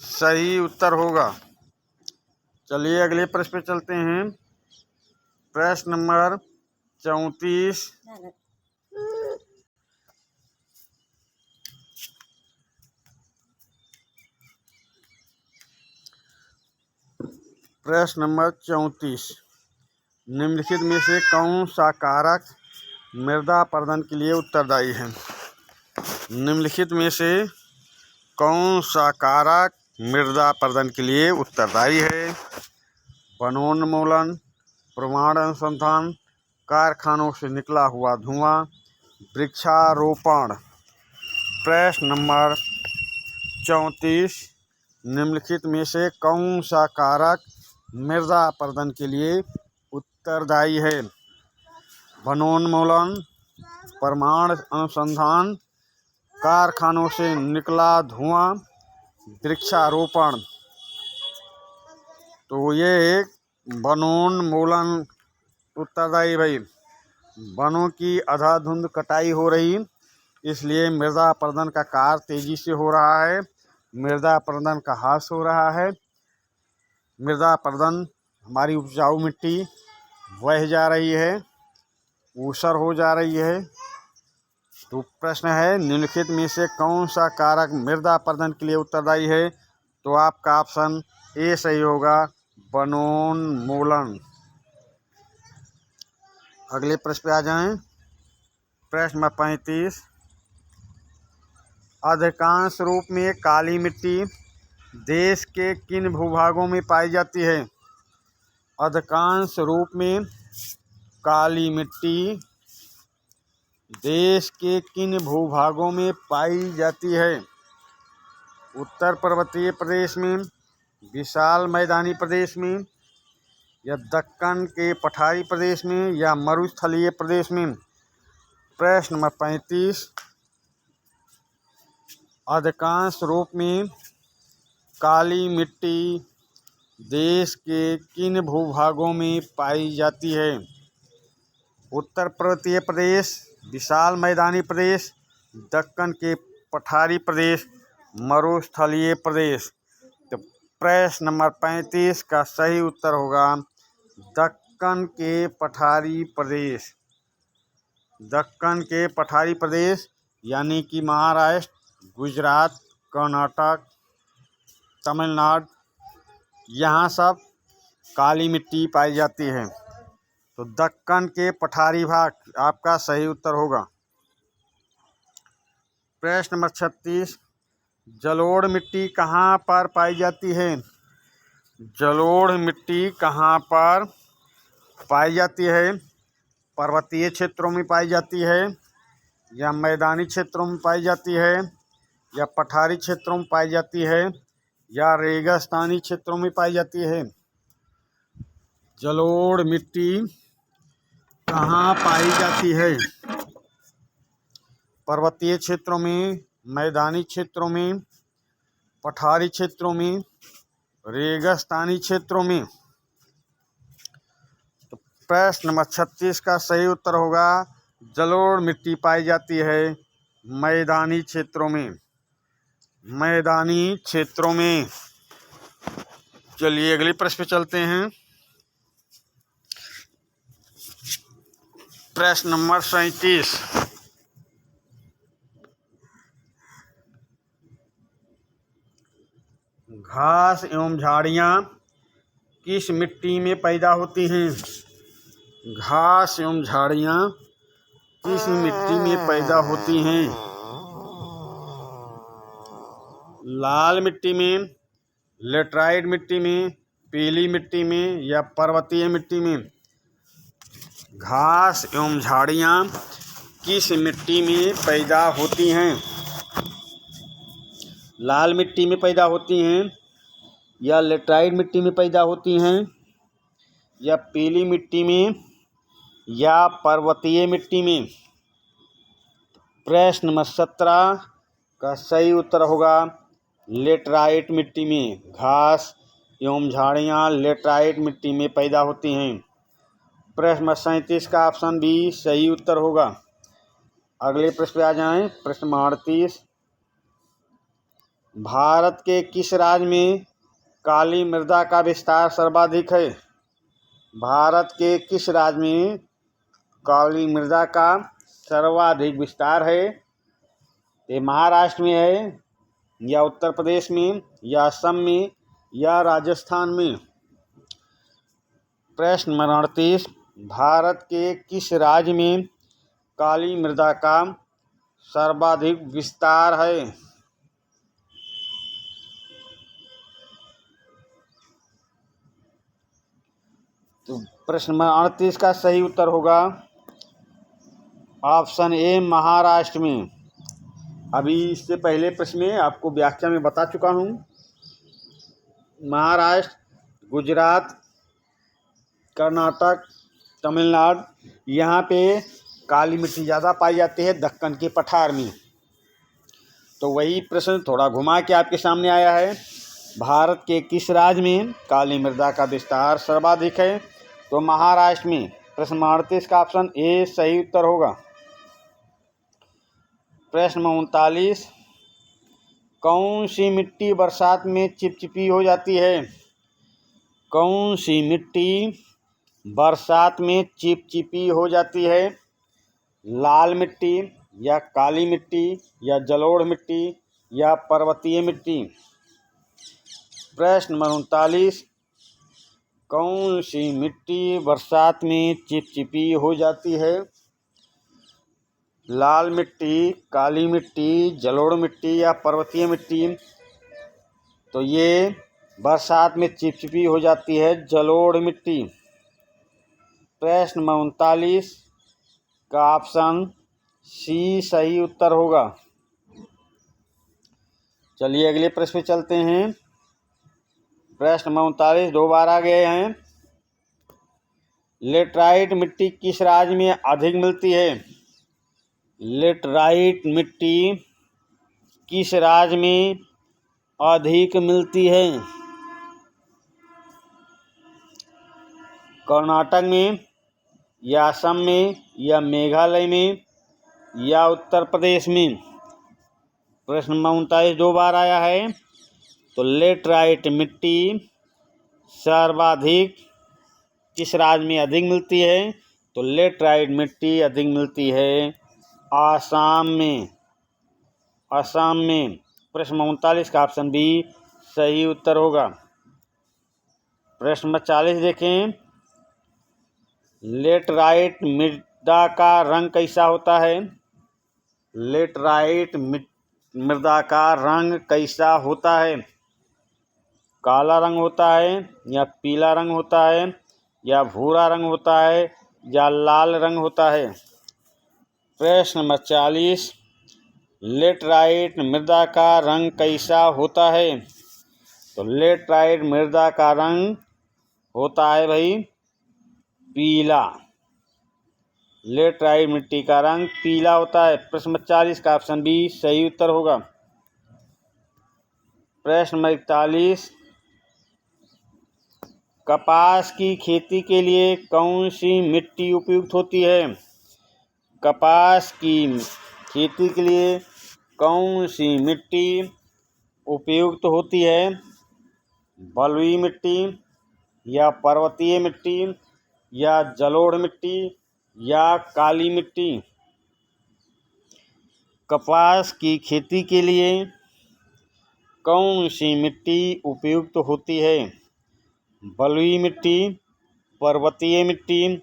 सही उत्तर होगा। चलिए अगले प्रश्न पे चलते हैं। प्रश्न नंबर 34, प्रश्न नंबर 34, निम्नलिखित में से कौन सा कारक मृदा अपरदन के लिए उत्तरदायी है? निम्नलिखित में से कौन सा कारक मृदा अपरदन के लिए उत्तरदायी है? वनोन्मूलन, प्रमाण अनुसंधान, कारखानों से निकला हुआ धुआं, वृक्षारोपण। प्रश्न नंबर 34, निम्नलिखित में से कौन सा कारक मृदा अपरदन के लिए उत्तरदायी है? वनोन्मूलन, प्रमाण अनुसंधान, कारखानों से निकला धुआं, वृक्षारोपण। तो ये एक वनोन्मूलन उत्तरदायी भाई। वनों की अंधाधुंध कटाई हो रही, इसलिए मृदा अपरदन का कार्य तेजी से हो रहा है, मृदा अपरदन का ह्रास हो रहा है। मृदा अपरदन, हमारी उपजाऊ मिट्टी बह जा रही है, ऊसर हो जा रही है। तो प्रश्न है निम्नलिखित में से कौन सा कारक मृदा अपरदन के लिए उत्तरदायी है? तो आपका ऑप्शन ए सही होगा, वनोन्मूलन। अगले प्रश्न पे आ जाएं। प्रश्न नंबर 35, अधिकांश रूप में काली मिट्टी देश के किन भूभागों में पाई जाती है? अधिकांश रूप में काली मिट्टी देश के किन भूभागों में पाई जाती है? उत्तर पर्वतीय प्रदेश में, विशाल मैदानी प्रदेश में, या दक्कन के पठारी प्रदेश में, या मरुस्थलीय प्रदेश में? प्रश्न नंबर 35, अधिकांश रूप में काली मिट्टी देश के किन भूभागों में पाई जाती है? उत्तर पर्वतीय प्रदेश, विशाल मैदानी प्रदेश, दक्कन के पठारी प्रदेश, मरुस्थलीय प्रदेश। तो प्रश्न नंबर 35 का सही उत्तर होगा दक्कन के पठारी प्रदेश। दक्कन के पठारी प्रदेश यानी कि महाराष्ट्र, गुजरात, कर्नाटक, तमिलनाडु, यहाँ सब काली मिट्टी पाई जाती है। तो दक्कन के पठारी भाग आपका सही उत्तर होगा। प्रश्न नंबर 36, जलोढ़ मिट्टी कहाँ पर पाई जाती है? जलोढ़ मिट्टी कहाँ पर पाई जाती है? पर्वतीय क्षेत्रों में पाई जाती है, या मैदानी क्षेत्रों में पाई जाती है, या पठारी क्षेत्रों में पाई जाती है, या रेगिस्तानी क्षेत्रों में पाई जाती है? जलोढ़ मिट्टी कहाँ पाई जाती है? पर्वतीय क्षेत्रों में, मैदानी क्षेत्रों में, पठारी क्षेत्रों में, रेगिस्तानी क्षेत्रों में? तो प्रश्न नंबर 36 का सही उत्तर होगा जलोढ़ मिट्टी पाई जाती है मैदानी क्षेत्रों में। मैदानी क्षेत्रों में। चलिए अगले प्रश्न पे चलते हैं। प्रश्न नंबर 37, घास एवं झाड़ियाँ किस मिट्टी में पैदा होती हैं? घास एवं झाड़ियाँ किस मिट्टी में पैदा होती हैं? लाल मिट्टी में, लेटराइट मिट्टी में, पीली मिट्टी में या पर्वतीय मिट्टी में? घास एवं झाड़ियाँ किस मिट्टी में पैदा होती हैं? लाल मिट्टी में पैदा होती हैं या लेटराइट मिट्टी में पैदा होती हैं या पीली मिट्टी में या पर्वतीय मिट्टी में? प्रश्न नंबर 17 का सही उत्तर होगा लेटराइट मिट्टी में। घास एवं झाड़ियाँ लेटराइट मिट्टी में पैदा होती हैं। प्रश्न नंबर 37 का ऑप्शन बी सही उत्तर होगा। अगले प्रश्न पे आ जाएं। प्रश्न नंबर 38, भारत के किस राज्य में काली मृदा का विस्तार सर्वाधिक है? भारत के किस राज्य में काली मृदा का सर्वाधिक विस्तार है? ये महाराष्ट्र में है या उत्तर प्रदेश में या असम में या राजस्थान में? प्रश्न नंबर 38, भारत के किस राज्य में काली मृदा का सर्वाधिक विस्तार है? तो प्रश्न नंबर 38 का सही उत्तर होगा ऑप्शन ए महाराष्ट्र में। अभी इससे पहले प्रश्न में आपको व्याख्या में बता चुका हूँ। महाराष्ट्र, गुजरात, कर्नाटक, तमिलनाडु, यहाँ पे काली मिट्टी ज़्यादा पाई जाती है दक्कन के पठार में। तो वही प्रश्न थोड़ा घुमा के आपके सामने आया है। भारत के किस राज्य में काली मृदा का विस्तार सर्वाधिक है? तो महाराष्ट्र में। प्रश्न 38 का ऑप्शन ए सही उत्तर होगा। प्रश्न 39, कौन सी मिट्टी बरसात में चिपचिपी हो जाती है? कौन सी मिट्टी बरसात में चिपचिपी हो जाती है? लाल मिट्टी या काली मिट्टी या जलोढ़ मिट्टी या पर्वतीय मिट्टी? प्रश्न नंबर 39, कौन सी मिट्टी बरसात में चिपचिपी हो जाती है? लाल मिट्टी, काली मिट्टी, जलोढ़ मिट्टी या पर्वतीय मिट्टी? तो ये बरसात में चिपचिपी हो जाती है जलोढ़ मिट्टी। प्रश्न नंबर 39 का ऑप्शन सी सही उत्तर होगा। चलिए अगले प्रश्न पे चलते हैं। प्रश्न नंबर 39 दो बार आ गए हैं। लेटराइट मिट्टी किस राज्य में अधिक मिलती है? लेटराइट मिट्टी किस राज्य में अधिक मिलती है? कर्नाटक में या असम में या मेघालय में या उत्तर प्रदेश में? प्रश्न नंबर 39 दो बार आया है। तो लेटराइट मिट्टी सर्वाधिक किस राज्य में अधिक मिलती है? तो लेटराइट मिट्टी अधिक मिलती है आसाम में। असम में। प्रश्न 39 का ऑप्शन बी सही उत्तर होगा। प्रश्न नंबर 40 देखें। लेटराइट मृदा का रंग कैसा होता है? लेटराइट मृदा का रंग कैसा होता है? काला रंग होता है या पीला रंग होता है या भूरा रंग होता है या लाल रंग होता है? प्रश्न नंबर 40, लेटराइट मृदा का रंग कैसा होता है? तो लेटराइट मृदा का रंग होता है भाई पीला। लेटराइट मिट्टी का रंग पीला होता है। प्रश्न नंबर 40 का ऑप्शन बी सही उत्तर होगा। प्रश्न नंबर 41, कपास की खेती के लिए कौन सी मिट्टी उपयुक्त होती है? कपास की खेती के लिए कौन सी मिट्टी उपयुक्त होती है? बलुई मिट्टी या पर्वतीय मिट्टी या जलोढ़ मिट्टी या काली मिट्टी? कपास की खेती के लिए कौन सी मिट्टी उपयुक्त होती है? बलुई मिट्टी, पर्वतीय मिट्टी,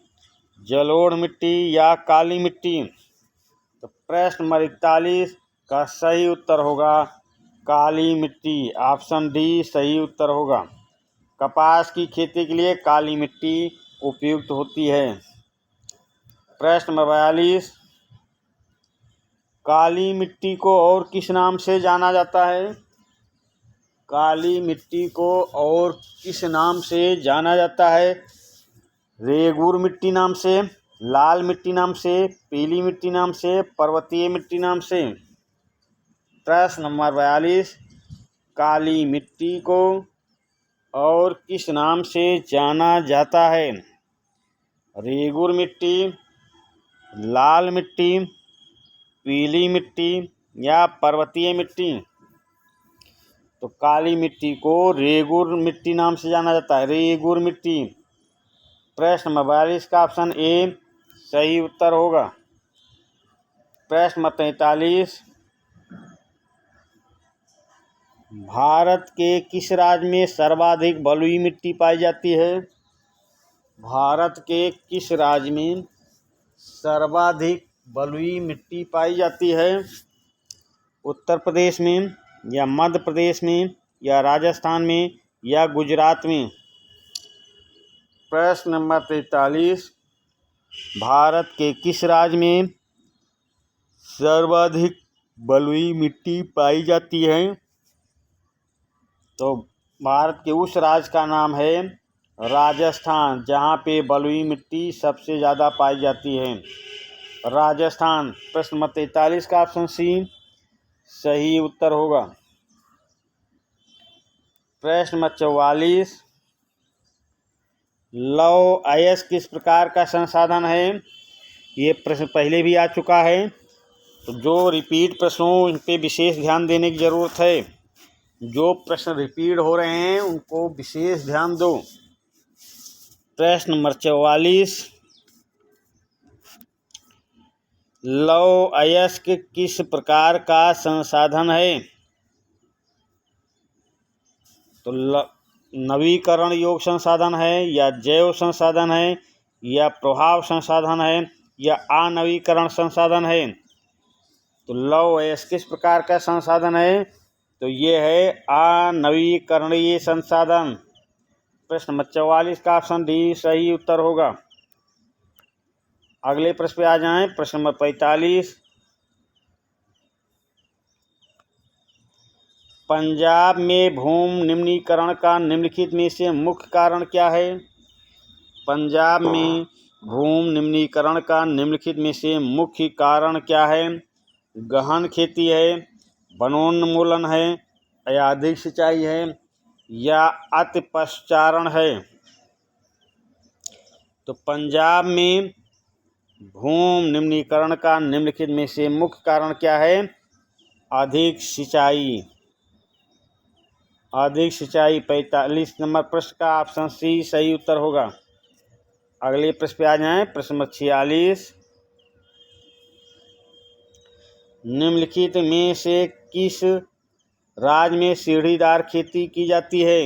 जलोढ़ मिट्टी या काली मिट्टी। तो प्रश्न नंबर 41 का सही उत्तर होगा काली मिट्टी। ऑप्शन डी सही उत्तर होगा। कपास की खेती के लिए काली मिट्टी उपयुक्त होती है। प्रश्न नंबर 42 काली मिट्टी को और किस नाम से जाना जाता है? काली मिट्टी को और किस नाम से जाना जाता है? रेगूर मिट्टी नाम से, लाल मिट्टी नाम से, पीली मिट्टी नाम से, पर्वतीय मिट्टी नाम से। प्रश्न नंबर 42 काली मिट्टी को और किस नाम से जाना जाता है? रेगूर मिट्टी, लाल मिट्टी, पीली मिट्टी या पर्वतीय मिट्टी। तो काली मिट्टी को रेगूर मिट्टी नाम से जाना जाता है, रेगूर मिट्टी। प्रश्न नंबर 42 का ऑप्शन ए सही उत्तर होगा। प्रश्न नंबर 43 भारत के किस राज्य में सर्वाधिक बलुई मिट्टी पाई जाती है? भारत के किस राज्य में सर्वाधिक बलुई मिट्टी पाई जाती है? उत्तर प्रदेश में या मध्य प्रदेश में या राजस्थान में या गुजरात में। प्रश्न नंबर 43 भारत के किस राज्य में सर्वाधिक बलुई मिट्टी पाई जाती है? तो भारत के उस राज्य का नाम है राजस्थान, जहाँ पे बलुई मिट्टी सबसे ज़्यादा पाई जाती है, राजस्थान। प्रश्न नंबर 43 का ऑप्शन सी सही उत्तर होगा। प्रश्न नंबर 44 लौह अयस्क किस प्रकार का संसाधन है? ये प्रश्न पहले भी आ चुका है, तो जो रिपीट प्रश्नों इन पे विशेष ध्यान देने की ज़रूरत है। जो प्रश्न रिपीट हो रहे हैं उनको विशेष ध्यान दो। प्रश्न नंबर 44 लौह अयस्क किस प्रकार का संसाधन है? तो नवीकरण योग्य संसाधन है या जैव संसाधन है या प्रभाव संसाधन है या अनवीकरण संसाधन है? तो लौह अयस्क किस प्रकार का संसाधन है? तो ये है अनवीकरणीय संसाधन। प्रश्न नंबर 44 का ऑप्शन डी सही उत्तर होगा। अगले प्रश्न पे आ जाएं। प्रश्न नंबर 45 पंजाब में भूमि निम्नीकरण का निम्नलिखित में से मुख्य कारण क्या है? पंजाब में भूमि निम्नीकरण का निम्नलिखित में से मुख्य कारण क्या है? गहन खेती है, वनोन्मूलन है, अधिक सिंचाई है या अतिपशुचारण है? तो पंजाब में भूमि निम्नीकरण का निम्नलिखित में से मुख्य कारण क्या है? अधिक सिंचाई। अधिक सिंचाई। 45 नंबर प्रश्न का ऑप्शन सी सही उत्तर होगा। अगले प्रश्न पे आ जाएं। प्रश्न नंबर 46 निम्नलिखित में से किस राज्य में सीढ़ीदार खेती की जाती है?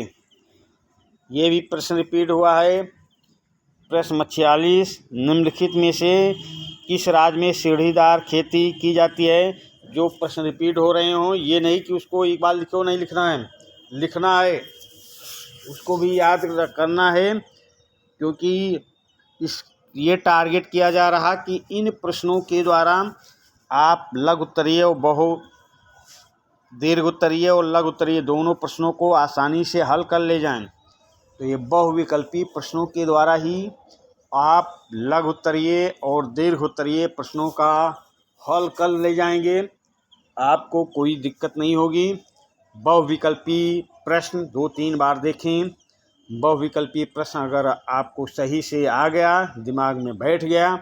ये भी प्रश्न रिपीट हुआ है। प्रश्न नंबर 46 निम्नलिखित में से किस राज्य में सीढ़ीदार खेती की जाती है? जो प्रश्न रिपीट हो रहे हों, ये नहीं कि उसको एक बार लिखो, नहीं लिखना है, लिखना है, उसको भी याद करना है, क्योंकि ये टारगेट किया जा रहा कि इन प्रश्नों के द्वारा आप लघु उत्तरीय और बहु दीर्घ उत्तरीय और लघु उत्तरीय दोनों प्रश्नों को आसानी से हल कर ले जाएं। तो ये बहुविकल्पी प्रश्नों के द्वारा ही आप लघु उत्तरीय और दीर्घ उत्तरीय प्रश्नों का हल कर ले जाएंगे, आपको कोई दिक्कत नहीं होगी। बहुविकल्पी प्रश्न 2-3 बार देखें। बहुविकल्पी प्रश्न अगर आपको सही से आ गया, दिमाग में बैठ गया,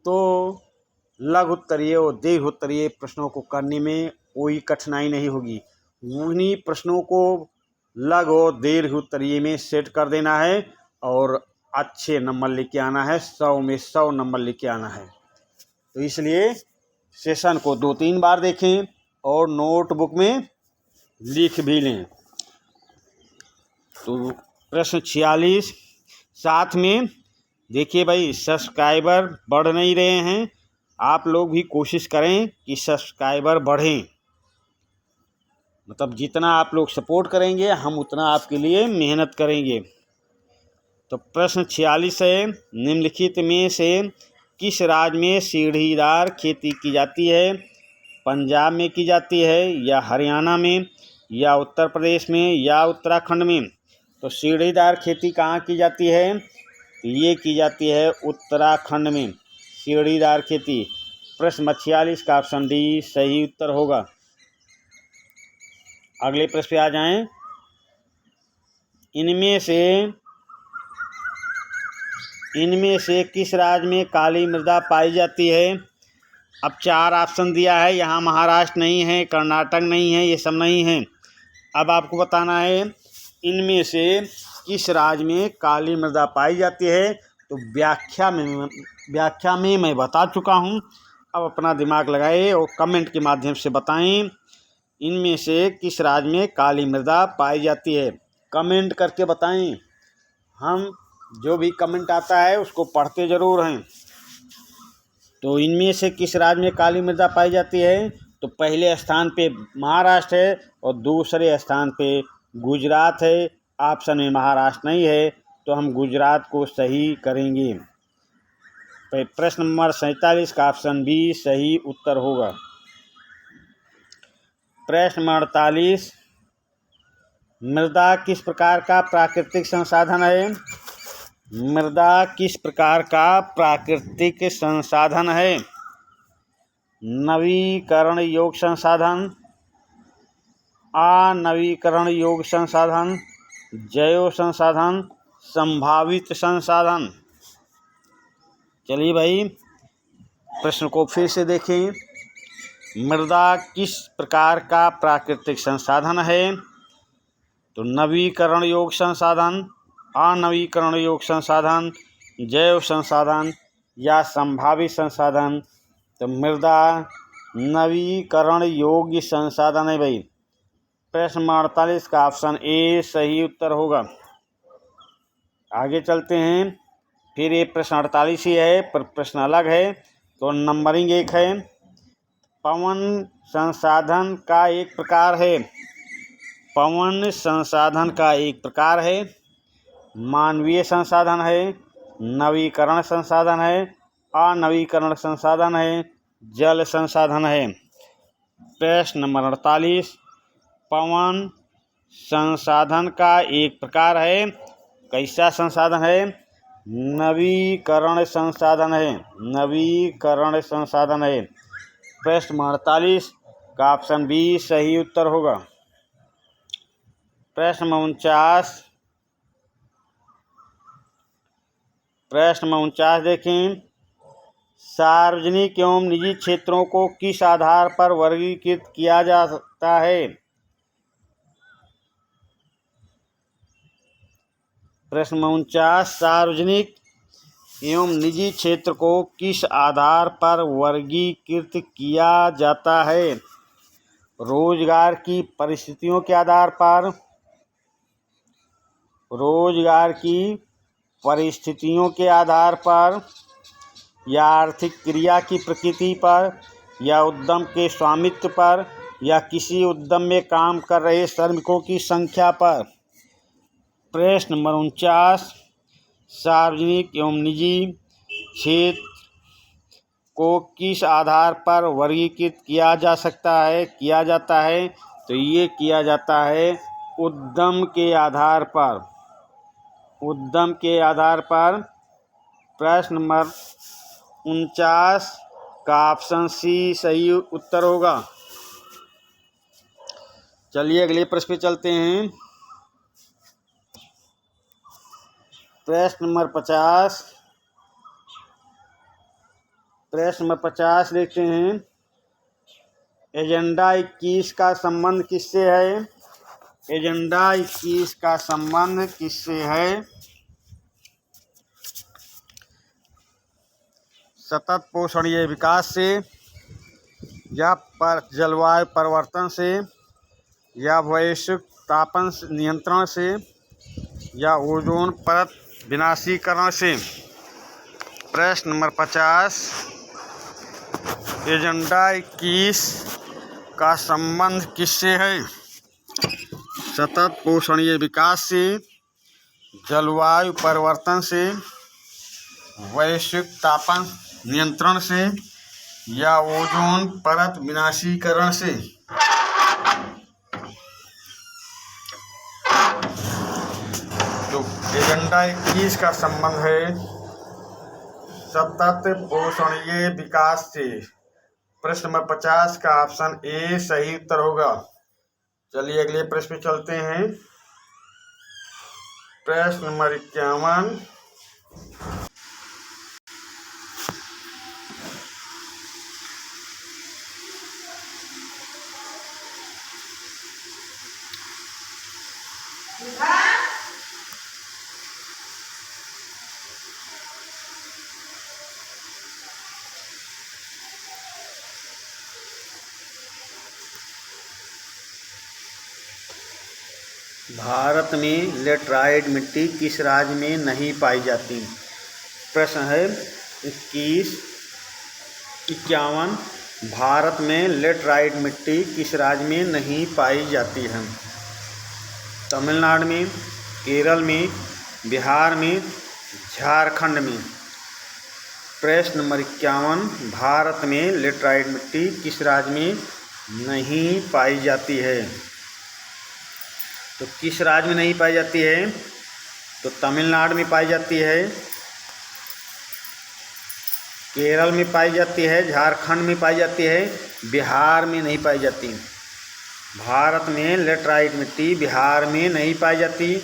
तो लघु उत्तरीय और दीर्घ उत्तरीय प्रश्नों को करने में कोई कठिनाई नहीं होगी। उन्हीं प्रश्नों को लघु और दीर्घ उत्तरीय में सेट कर देना है और अच्छे नंबर लेके आना है, 100 में 100 नंबर लेके आना है। तो इसलिए सेशन को 2-3 बार देखें और नोटबुक में लिख भी लें। तो प्रश्न 46 साथ में देखिए भाई, सब्सक्राइबर बढ़ नहीं रहे हैं। आप लोग भी कोशिश करें कि सब्सक्राइबर बढ़ें। मतलब जितना आप लोग सपोर्ट करेंगे हम उतना आपके लिए मेहनत करेंगे। तो प्रश्न 46 है, निम्नलिखित में से किस राज्य में सीढ़ीदार खेती की जाती है? पंजाब में की जाती है, या हरियाणा में, या उत्तर प्रदेश में, या उत्तराखंड में? तो सीढ़ीदार खेती कहाँ की जाती है? तो ये की जाती है उत्तराखंड में, सीढ़ीदार खेती। प्रश्न 46 का ऑप्शन डी सही उत्तर होगा। अगले प्रश्न पे आ जाएं। इनमें से किस राज्य में काली मृदा पाई जाती है? अब 4 ऑप्शन दिया है। यहाँ महाराष्ट्र नहीं है, कर्नाटक नहीं है, ये सब नहीं है। अब आपको बताना है इनमें से किस राज्य में काली मृदा पाई जाती है। तो व्याख्या में मैं बता चुका हूँ। अब अपना दिमाग लगाए और कमेंट के माध्यम से बताएं इनमें से किस राज्य में काली मृदा पाई जाती है। कमेंट करके बताएं। हम जो भी कमेंट आता है उसको पढ़ते ज़रूर हैं। तो इनमें से किस राज्य में काली मृदा पाई जाती है? तो पहले स्थान पे महाराष्ट्र है और दूसरे स्थान पे गुजरात है। ऑप्शन में महाराष्ट्र नहीं है, तो हम गुजरात को सही करेंगे। प्रश्न नंबर 47 का ऑप्शन बी सही उत्तर होगा। प्रश्न नंबर 48, मृदा किस प्रकार का प्राकृतिक संसाधन है? मृदा किस प्रकार का प्राकृतिक संसाधन है? नवीकरण योग्य संसाधन, अनवीकरण योग्य संसाधन, जैव संसाधन, संभावित संसाधन? चलिए भाई, प्रश्न को फिर से देखें। मृदा किस प्रकार का प्राकृतिक संसाधन है? तो नवीकरण योग्य संसाधन, अनवीकरण योग्य संसाधन, जैव संसाधन, या संभावित संसाधन? तो मृदा नवीकरण योग्य संसाधन है भाई। प्रश्न 48 का ऑप्शन ए सही उत्तर होगा। आगे चलते हैं। फिर ये प्रश्न 48 ही है पर प्रश्न अलग है, तो नंबरिंग 1 है। पवन संसाधन का एक प्रकार है। पवन संसाधन का एक प्रकार है। मानवीय संसाधन है, नवीकरण संसाधन है, अनवीकरण संसाधन है, जल संसाधन है। प्रश्न नंबर 48, पवन संसाधन का एक प्रकार है। कैसा संसाधन है? नवीकरण संसाधन है। नवीकरण संसाधन है। प्रश्न 48 का ऑप्शन बी सही उत्तर होगा। प्रश्न 49 देखें। सार्वजनिक एवं निजी क्षेत्रों को किस आधार पर वर्गीकृत किया जा सकता है? प्रश्न 49, सार्वजनिक एवं निजी क्षेत्र को किस आधार पर वर्गीकृत किया जाता है? रोजगार की परिस्थितियों के आधार पर, रोजगार की परिस्थितियों के आधार पर, या आर्थिक क्रिया की प्रकृति पर, या उद्यम के स्वामित्व पर, या किसी उद्यम में काम कर रहे श्रमिकों की संख्या पर? प्रश्न नंबर 49, सार्वजनिक एवं निजी क्षेत्र को किस आधार पर वर्गीकृत किया जाता है? तो ये किया जाता है उद्यम के आधार पर। उद्यम के आधार पर। प्रश्न नंबर 49 का ऑप्शन सी सही उत्तर होगा। चलिए अगले प्रश्न पे चलते हैं। प्रश्न नंबर 50 देखते हैं। एजेंडा 21 का संबंध किससे है? एजेंडा 21 का संबंध किससे है? सतत पोषणीय विकास से, या जलवायु परिवर्तन से, या वैश्विक तापन नियंत्रण से, या ओजोन परत विनाशीकरण से? प्रश्न नंबर 50, एजेंडा 21 का संबंध किससे है? सतत पोषणीय विकास से, जलवायु परिवर्तन से, वैश्विक तापमान नियंत्रण से या ओजोन परत विनाशीकरण से? तो एजेंडा 21 का संबंध है सतत पोषणीय विकास से। प्रश्न नंबर 50 का ऑप्शन ए सही उत्तर होगा। चलिए अगले प्रश्न पे चलते हैं। प्रश्न नंबर 51, भारत में लेटराइट मिट्टी किस राज्य में नहीं पाई जाती? प्रश्न है 51, भारत में लेटराइट मिट्टी किस राज्य में नहीं पाई जाती है? तमिलनाडु में, केरल में, बिहार में, झारखंड में। प्रश्न नंबर 51, भारत में लेटराइट मिट्टी किस राज्य में नहीं पाई जाती है? तो किस राज्य में नहीं पाई जाती है? तो तमिलनाडु में पाई जाती है, केरल में पाई जाती है, झारखंड में पाई जाती है, बिहार में नहीं पाई जाती। भारत में लेटराइट मिट्टी बिहार में नहीं पाई जाती।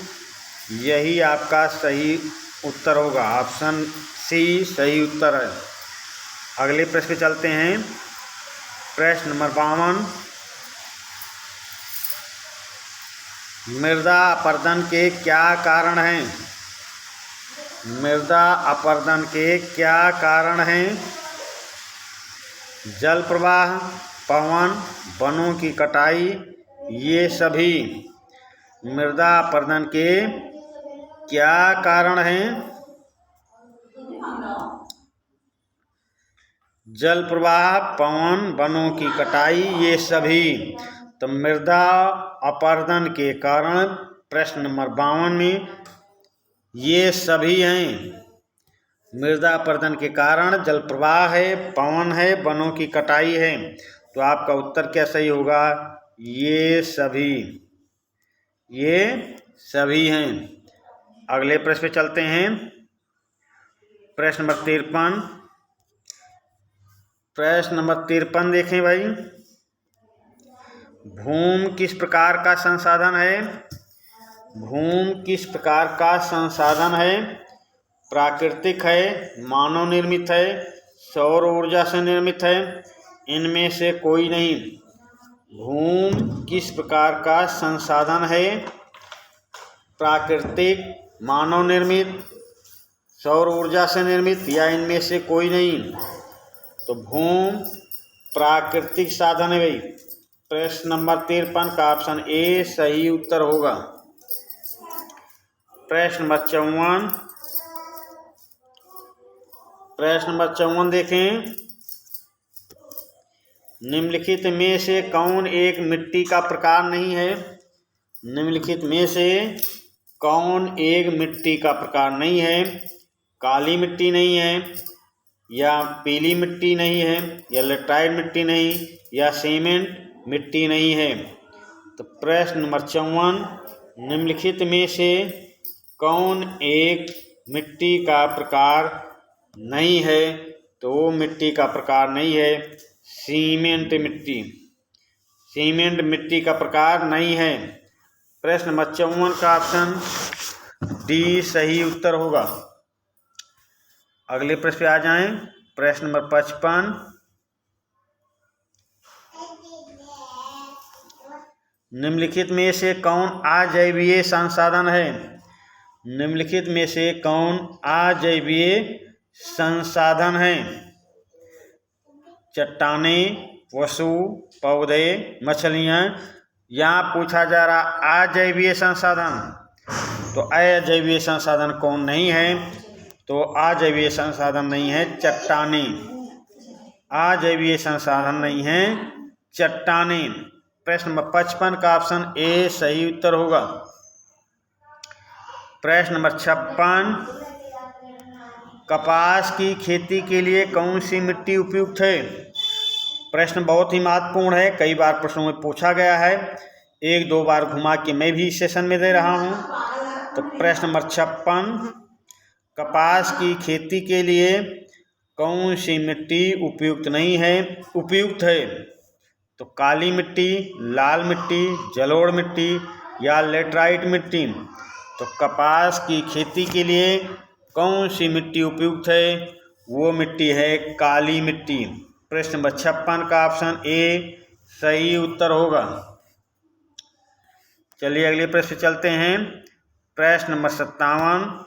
यही आपका सही उत्तर होगा। ऑप्शन सी सही उत्तर है। अगले प्रश्न पे चलते हैं। प्रश्न नंबर 52, मृदा अपरदन के क्या कारण हैं? मृदा अपरदन के क्या कारण हैं? जल प्रवाह, पवन, वनों की कटाई, ये सभी मृदा अपरदन के क्या कारण हैं? जल प्रवाह, पवन, वनों की कटाई, ये सभी। तो मृदा अपरदन के कारण प्रश्न नंबर 52 में ये सभी हैं। मृदा अपरदन के कारण जल प्रवाह है, पवन है, वनों की कटाई है। तो आपका उत्तर क्या सही होगा? ये सभी हैं। अगले प्रश्न पे चलते हैं। प्रश्न नंबर 53। प्रश्न नंबर 53 देखें भाई। भूमि किस प्रकार का संसाधन है? भूमि किस प्रकार का संसाधन है? प्राकृतिक है, मानव निर्मित है, सौर ऊर्जा से निर्मित है, इनमें से कोई नहीं। भूमि किस प्रकार का संसाधन है? प्राकृतिक, मानव निर्मित, सौर ऊर्जा से निर्मित या इनमें से कोई नहीं। तो भूमि प्राकृतिक साधन है भाई। प्रश्न नंबर 53 का ऑप्शन ए सही उत्तर होगा। प्रश्न नंबर 54। प्रश्न नंबर 54 देखें। निम्नलिखित में से कौन एक मिट्टी का प्रकार नहीं है? निम्नलिखित में से कौन एक मिट्टी का प्रकार नहीं है? काली मिट्टी नहीं है, या पीली मिट्टी नहीं है, या लेटराइट मिट्टी नहीं, या सीमेंट मिट्टी नहीं है। तो प्रश्न नंबर 54, निम्नलिखित में से कौन एक मिट्टी का प्रकार नहीं है? तो वो मिट्टी का प्रकार नहीं है सीमेंट मिट्टी। सीमेंट मिट्टी का प्रकार नहीं है। प्रश्न नंबर 54 का ऑप्शन डी सही उत्तर होगा। अगले प्रश्न पे आ जाएं। प्रश्न नंबर 55। निम्नलिखित में से कौन अजैवीय संसाधन है? निम्नलिखित में से कौन अजैवीय संसाधन है? चट्टानें, पशु, पौधे, मछलियाँ। यहाँ पूछा जा रहा अजैवीय संसाधन, तो अजैवीय संसाधन कौन नहीं है? तो अजैवीय संसाधन नहीं है चट्टानें, अजैवीय संसाधन नहीं है चट्टानें। प्रश्न नंबर 55 का ऑप्शन ए सही उत्तर होगा। प्रश्न नंबर 56, कपास की खेती के लिए कौन सी मिट्टी उपयुक्त है? प्रश्न बहुत ही महत्वपूर्ण है, कई बार प्रश्नों में पूछा गया है, एक दो बार घुमा के मैं भी इस सेशन में दे रहा हूं। तो प्रश्न नंबर 56, कपास की खेती के लिए कौन सी मिट्टी उपयुक्त नहीं है, उपयुक्त है? तो काली मिट्टी, लाल मिट्टी, जलोढ़ मिट्टी या लेटराइट मिट्टी। तो कपास की खेती के लिए कौन सी मिट्टी उपयुक्त है? वो मिट्टी है काली मिट्टी। प्रश्न नंबर 56 का ऑप्शन ए सही उत्तर होगा। चलिए अगले प्रश्न चलते हैं। प्रश्न नंबर 57,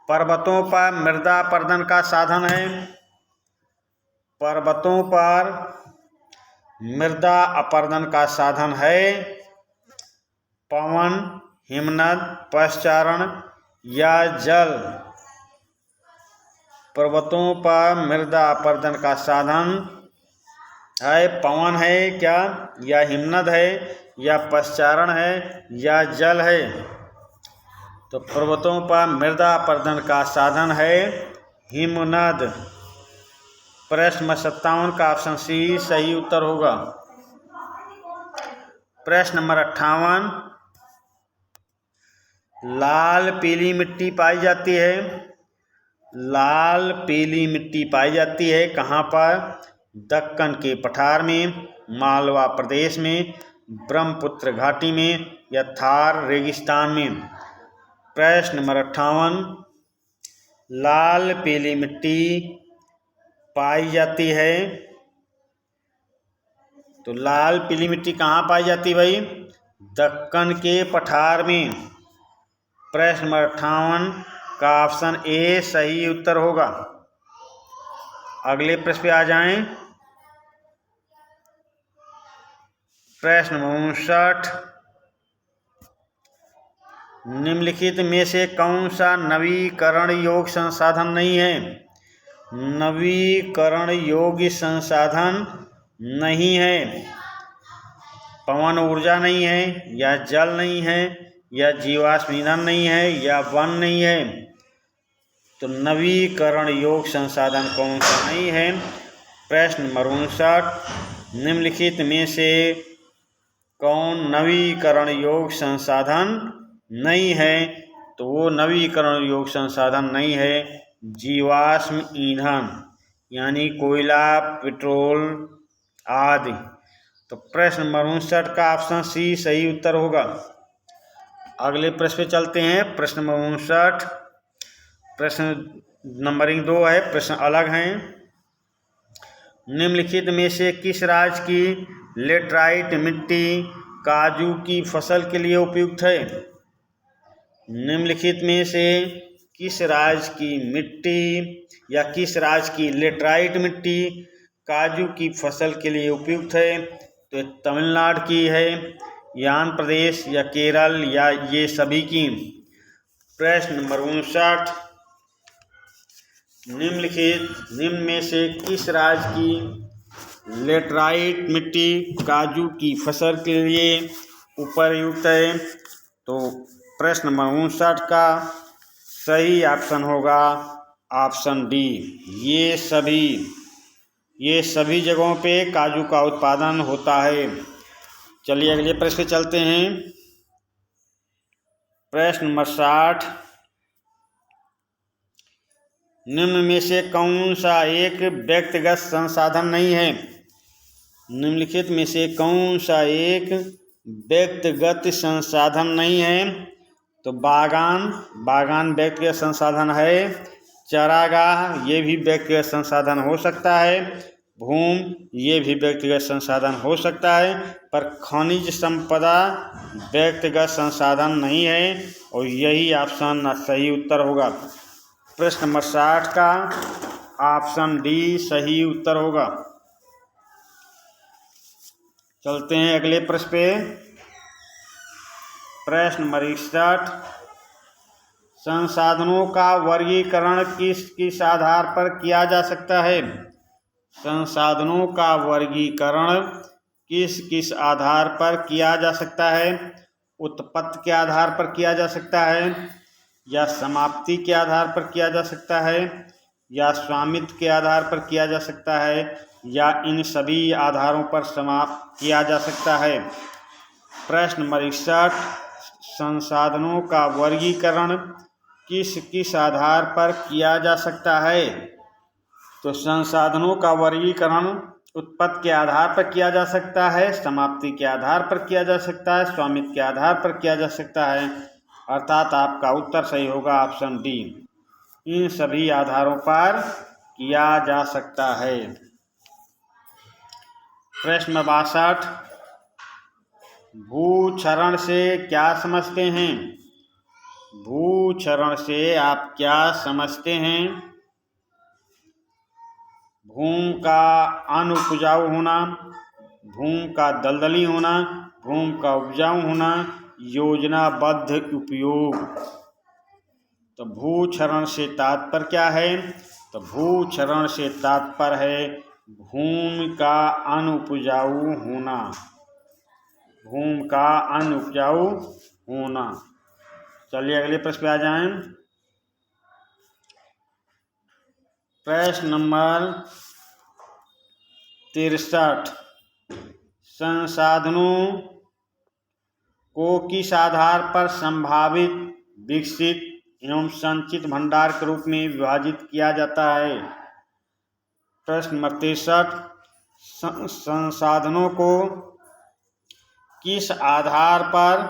पर्वतों पर मृदा अपर्दन का साधन है। पर्वतों पर मृदा अपर्दन का साधन है पवन, हिमनद, पशचारण या जल। पर्वतों पर मृदा अपर्दन का साधन है पवन है क्या, या हिमनद है, या पशचारण है, या जल है? तो पर्वतों पर मृदा अपर्दन का साधन है हिमनद। प्रश्न नंबर 57 का ऑप्शन सी सही उत्तर होगा। प्रश्न नंबर 58, लाल पीली मिट्टी पाई जाती है। लाल पीली मिट्टी पाई जाती है कहाँ पर? दक्कन के पठार में, मालवा प्रदेश में, ब्रह्मपुत्र घाटी में या थार रेगिस्तान में। प्रश्न नंबर 58, लाल पीली मिट्टी पाई जाती है। तो लाल पीली मिट्टी कहाँ पाई जाती है भाई? दक्कन के पठार में। प्रश्न नंबर 58 का ऑप्शन ए सही उत्तर होगा। अगले प्रश्न पे आ जाएं। प्रश्न नंबर 59, निम्नलिखित में से कौन सा नवीकरण योग्य संसाधन नहीं है? नवीकरण योग्य संसाधन नहीं है। पवन ऊर्जा नहीं है, या जल नहीं है, या जीवाश्म ईंधन नहीं है, या वन नहीं है। तो नवीकरण योग्य संसाधन कौन सा नहीं है? प्रश्न नंबर 59, निम्नलिखित में से कौन नवीकरण योग्य संसाधन नहीं है? तो वो नवीकरण योग्य संसाधन नहीं है जीवाश्म ईंधन, यानी कोयला, पेट्रोल आदि। तो प्रश्न नंबर 59 का ऑप्शन सी सही उत्तर होगा। अगले प्रश्न पे चलते हैं। प्रश्न नंबर 59, प्रश्न नंबरिंग 2 है, प्रश्न अलग हैं। निम्नलिखित में से किस राज्य की लेटराइट मिट्टी काजू की फसल के लिए उपयुक्त है? निम्नलिखित में से किस राज्य की मिट्टी या किस राज्य की लेटराइट मिट्टी काजू की फसल के लिए उपयुक्त है? तो तमिलनाडु की है, या आंध्र प्रदेश, या केरल, या ये सभी की। प्रश्न नंबर 59, निम्न में से किस राज्य की लेटराइट मिट्टी काजू की फसल के लिए उपयुक्त है? तो प्रश्न नंबर 59 का सही ऑप्शन होगा ऑप्शन डी। ये सभी जगहों पे काजू का उत्पादन होता है। चलिए अगले प्रश्न पे चलते हैं। प्रश्न नंबर 60, निम्न में से कौन सा एक व्यक्तिगत संसाधन नहीं है? निम्नलिखित में से कौन सा एक व्यक्तिगत संसाधन नहीं है? तो बागान व्यक्तिगत संसाधन है। चारागाह ये भी व्यक्तिगत संसाधन हो सकता है। भूमि ये भी व्यक्तिगत संसाधन हो सकता है, पर खनिज संपदा व्यक्तिगत संसाधन नहीं है, और यही ऑप्शन सही उत्तर होगा। प्रश्न नंबर 60 का ऑप्शन डी सही उत्तर होगा। चलते हैं अगले प्रश्न पे। प्रश्न नंबर 61, संसाधनों का वर्गीकरण किस किस आधार पर किया जा सकता है? संसाधनों का वर्गीकरण किस किस आधार पर किया जा सकता है? उत्पत्ति के आधार पर किया जा सकता है, या समाप्ति के आधार पर किया जा सकता है, या स्वामित्व के आधार पर किया जा सकता है, या इन सभी आधारों पर समाप्त किया जा सकता है? प्रश्न नंबर 61, संसाधनों का वर्गीकरण किस किस आधार पर किया जा सकता है? तो संसाधनों का वर्गीकरण उत्पत्ति के आधार पर किया जा सकता है, समाप्ति के आधार पर किया जा सकता है, स्वामित्व के आधार पर किया जा सकता है। अर्थात आपका उत्तर सही होगा ऑप्शन डी, इन सभी आधारों पर किया जा सकता है। प्रश्न 62, भूक्षरण से क्या समझते हैं? भूक्षरण से आप क्या समझते हैं? भूमि का अनुपजाऊ होना, भूमि का दलदली होना, भूमि का उपजाऊ होना, योजनाबद्ध उपयोग। तो भूक्षरण से तात्पर्य क्या है? तो भूक्षरण से तात्पर्य है भूमि का अनुपजाऊ होना, भूमि का अनुपजाऊ होना। चलिए अगले प्रश्न पे आ जाएं। प्रश्न नंबर 63, संसाधनों को किस आधार पर संभावित, विकसित एवं संचित भंडार के रूप में विभाजित किया जाता है? प्रश्न नंबर 63, संसाधनों को किस आधार पर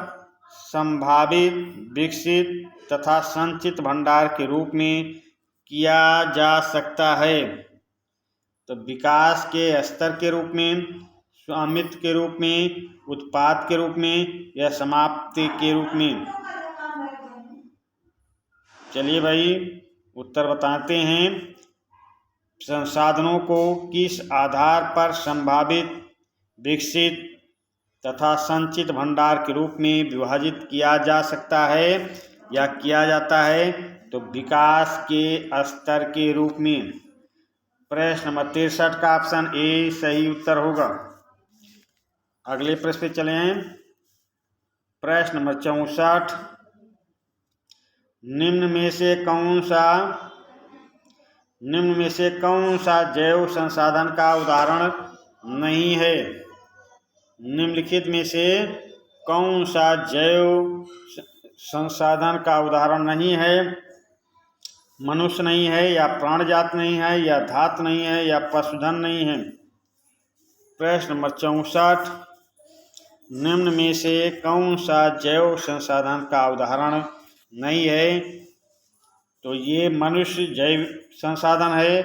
संभावित, विकसित तथा संचित भंडार के रूप में किया जा सकता है? तो विकास के स्तर के रूप में, स्वामित्व के रूप में, उत्पाद के रूप में, या समाप्ति के रूप में? चलिए भाई उत्तर बताते हैं। संसाधनों को किस आधार पर संभावित, विकसित तथा संचित भंडार के रूप में विभाजित किया जा सकता है या किया जाता है? तो विकास के स्तर के रूप में। प्रश्न नंबर 63 का ऑप्शन ए सही उत्तर होगा। अगले प्रश्न पे चले हैं। प्रश्न नंबर 64, निम्न में से कौन सा जैव संसाधन का उदाहरण नहीं है? निम्नलिखित में से कौन सा जैव संसाधन का उदाहरण नहीं है? मनुष्य नहीं है, या प्राणजात नहीं है, या धातु नहीं है, या पशुधन नहीं है? प्रश्न नंबर 64, निम्न में से कौन सा जैव संसाधन का उदाहरण नहीं है? तो ये मनुष्य जैव संसाधन है,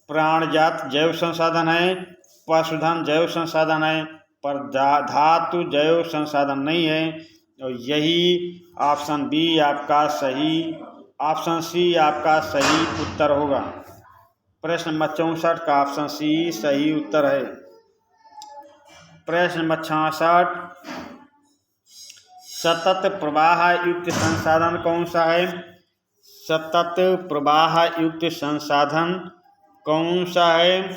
प्राणजात जैव संसाधन है, पशुधन जैव संसाधन है, पर धातु जैव संसाधन नहीं है। और यही ऑप्शन बी आपका सही, ऑप्शन सी आपका सही उत्तर होगा। प्रश्न नंबर 64 का ऑप्शन सी सही उत्तर है। प्रश्न नंबर 66, सतत प्रवाह युक्त संसाधन कौन सा है? सतत प्रवाह युक्त संसाधन कौन सा है?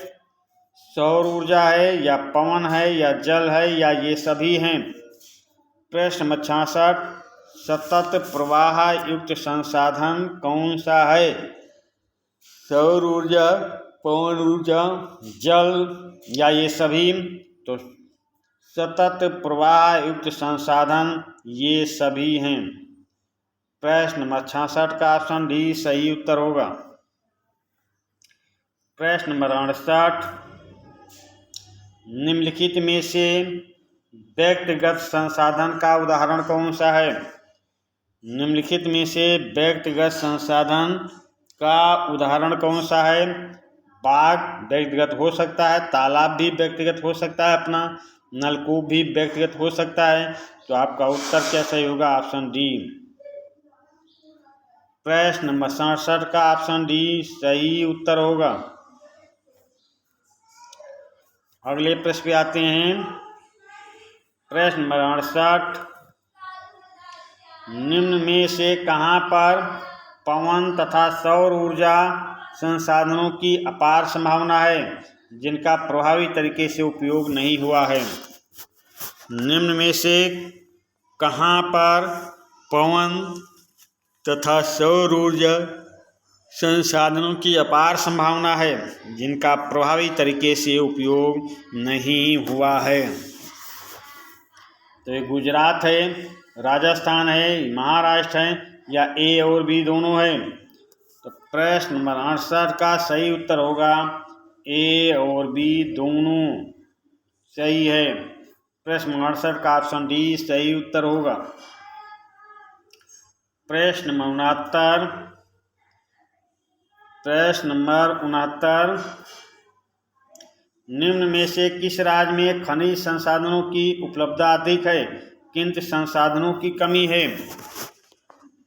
सौर ऊर्जा है, या पवन है, या जल है, या ये सभी हैं? प्रश्न नंबर 66, सतत प्रवाह युक्त संसाधन कौन सा है? सौर ऊर्जा, पवन ऊर्जा, जल, या ये सभी? तो सतत प्रवाह युक्त संसाधन ये सभी हैं। प्रश्न नंबर 66 का ऑप्शन डी सही उत्तर होगा। प्रश्न नंबर 68, निम्नलिखित में से व्यक्तिगत संसाधन का उदाहरण कौन सा है? निम्नलिखित में से व्यक्तिगत संसाधन का उदाहरण कौन सा है? बाग व्यक्तिगत हो सकता है, तालाब भी व्यक्तिगत हो सकता है, अपना नलकूप भी व्यक्तिगत हो सकता है। तो आपका उत्तर क्या सही होगा? Option D. प्रश्न नंबर 67 का ऑप्शन डी सही उत्तर होगा। अगले प्रश्न पे आते हैं। प्रश्न नंबर 68, निम्न में से कहाँ पर पवन तथा सौर ऊर्जा संसाधनों की अपार संभावना है जिनका प्रभावी तरीके से उपयोग नहीं हुआ है। निम्न में से कहाँ पर पवन तथा सौर ऊर्जा संसाधनों की अपार संभावना है जिनका प्रभावी तरीके से उपयोग नहीं हुआ है? तो ये गुजरात है, राजस्थान है, महाराष्ट्र है या ए और बी दोनों है? तो प्रश्न नंबर 68 का सही उत्तर होगा ए और बी दोनों सही है। प्रश्न नंबर 68 का ऑप्शन डी सही उत्तर होगा। प्रश्न नंबर 69 निम्न में से किस राज्य में खनिज संसाधनों की उपलब्धता अधिक है किंतु संसाधनों की कमी है?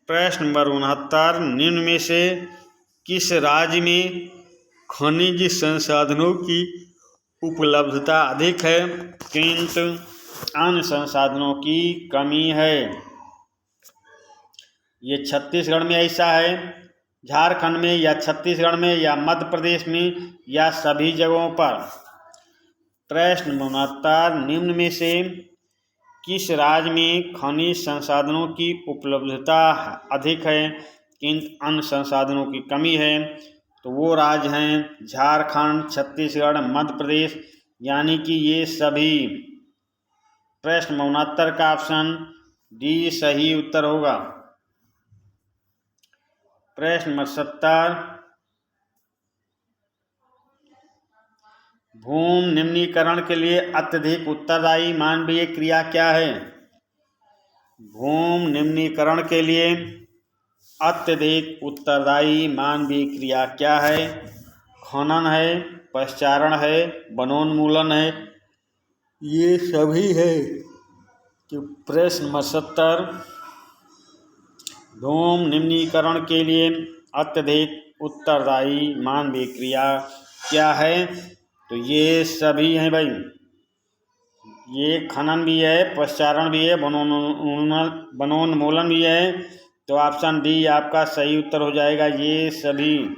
प्रश्न नंबर 69 निम्न में से किस राज्य में खनिज संसाधनों की उपलब्धता अधिक है किंतु अन्य संसाधनों की कमी है? ये छत्तीसगढ़ में ऐसा है, झारखंड में या छत्तीसगढ़ में या मध्य प्रदेश में या सभी जगहों पर? प्रश्न नंबर 69 निम्न में से किस राज्य में खनिज संसाधनों की उपलब्धता अधिक है किंतु अन्य संसाधनों की कमी है? तो वो राज्य हैं झारखंड, छत्तीसगढ़, मध्य प्रदेश, यानी कि ये सभी। प्रश्न 69 का ऑप्शन डी सही उत्तर होगा। प्रश्न नंबर 70 भूमि निम्नीकरण के लिए अत्यधिक उत्तरदायी मानवीय क्रिया क्या है? भूमि निम्नीकरण के लिए अत्यधिक उत्तरदायी मानवीय क्रिया क्या है? खनन है, पश्चारण है, वनोन्मूलन है, ये सभी है। तो प्रश्न नंबर 70 भूमि निम्नीकरण के लिए अत्यधिक उत्तरदायी मानवीय क्रिया क्या है? तो ये सभी हैं भाई। ये खनन भी है, पश्चारण भी है, वनोन्मूलन भी है। तो ऑप्शन डी आपका सही उत्तर हो जाएगा, ये सभी।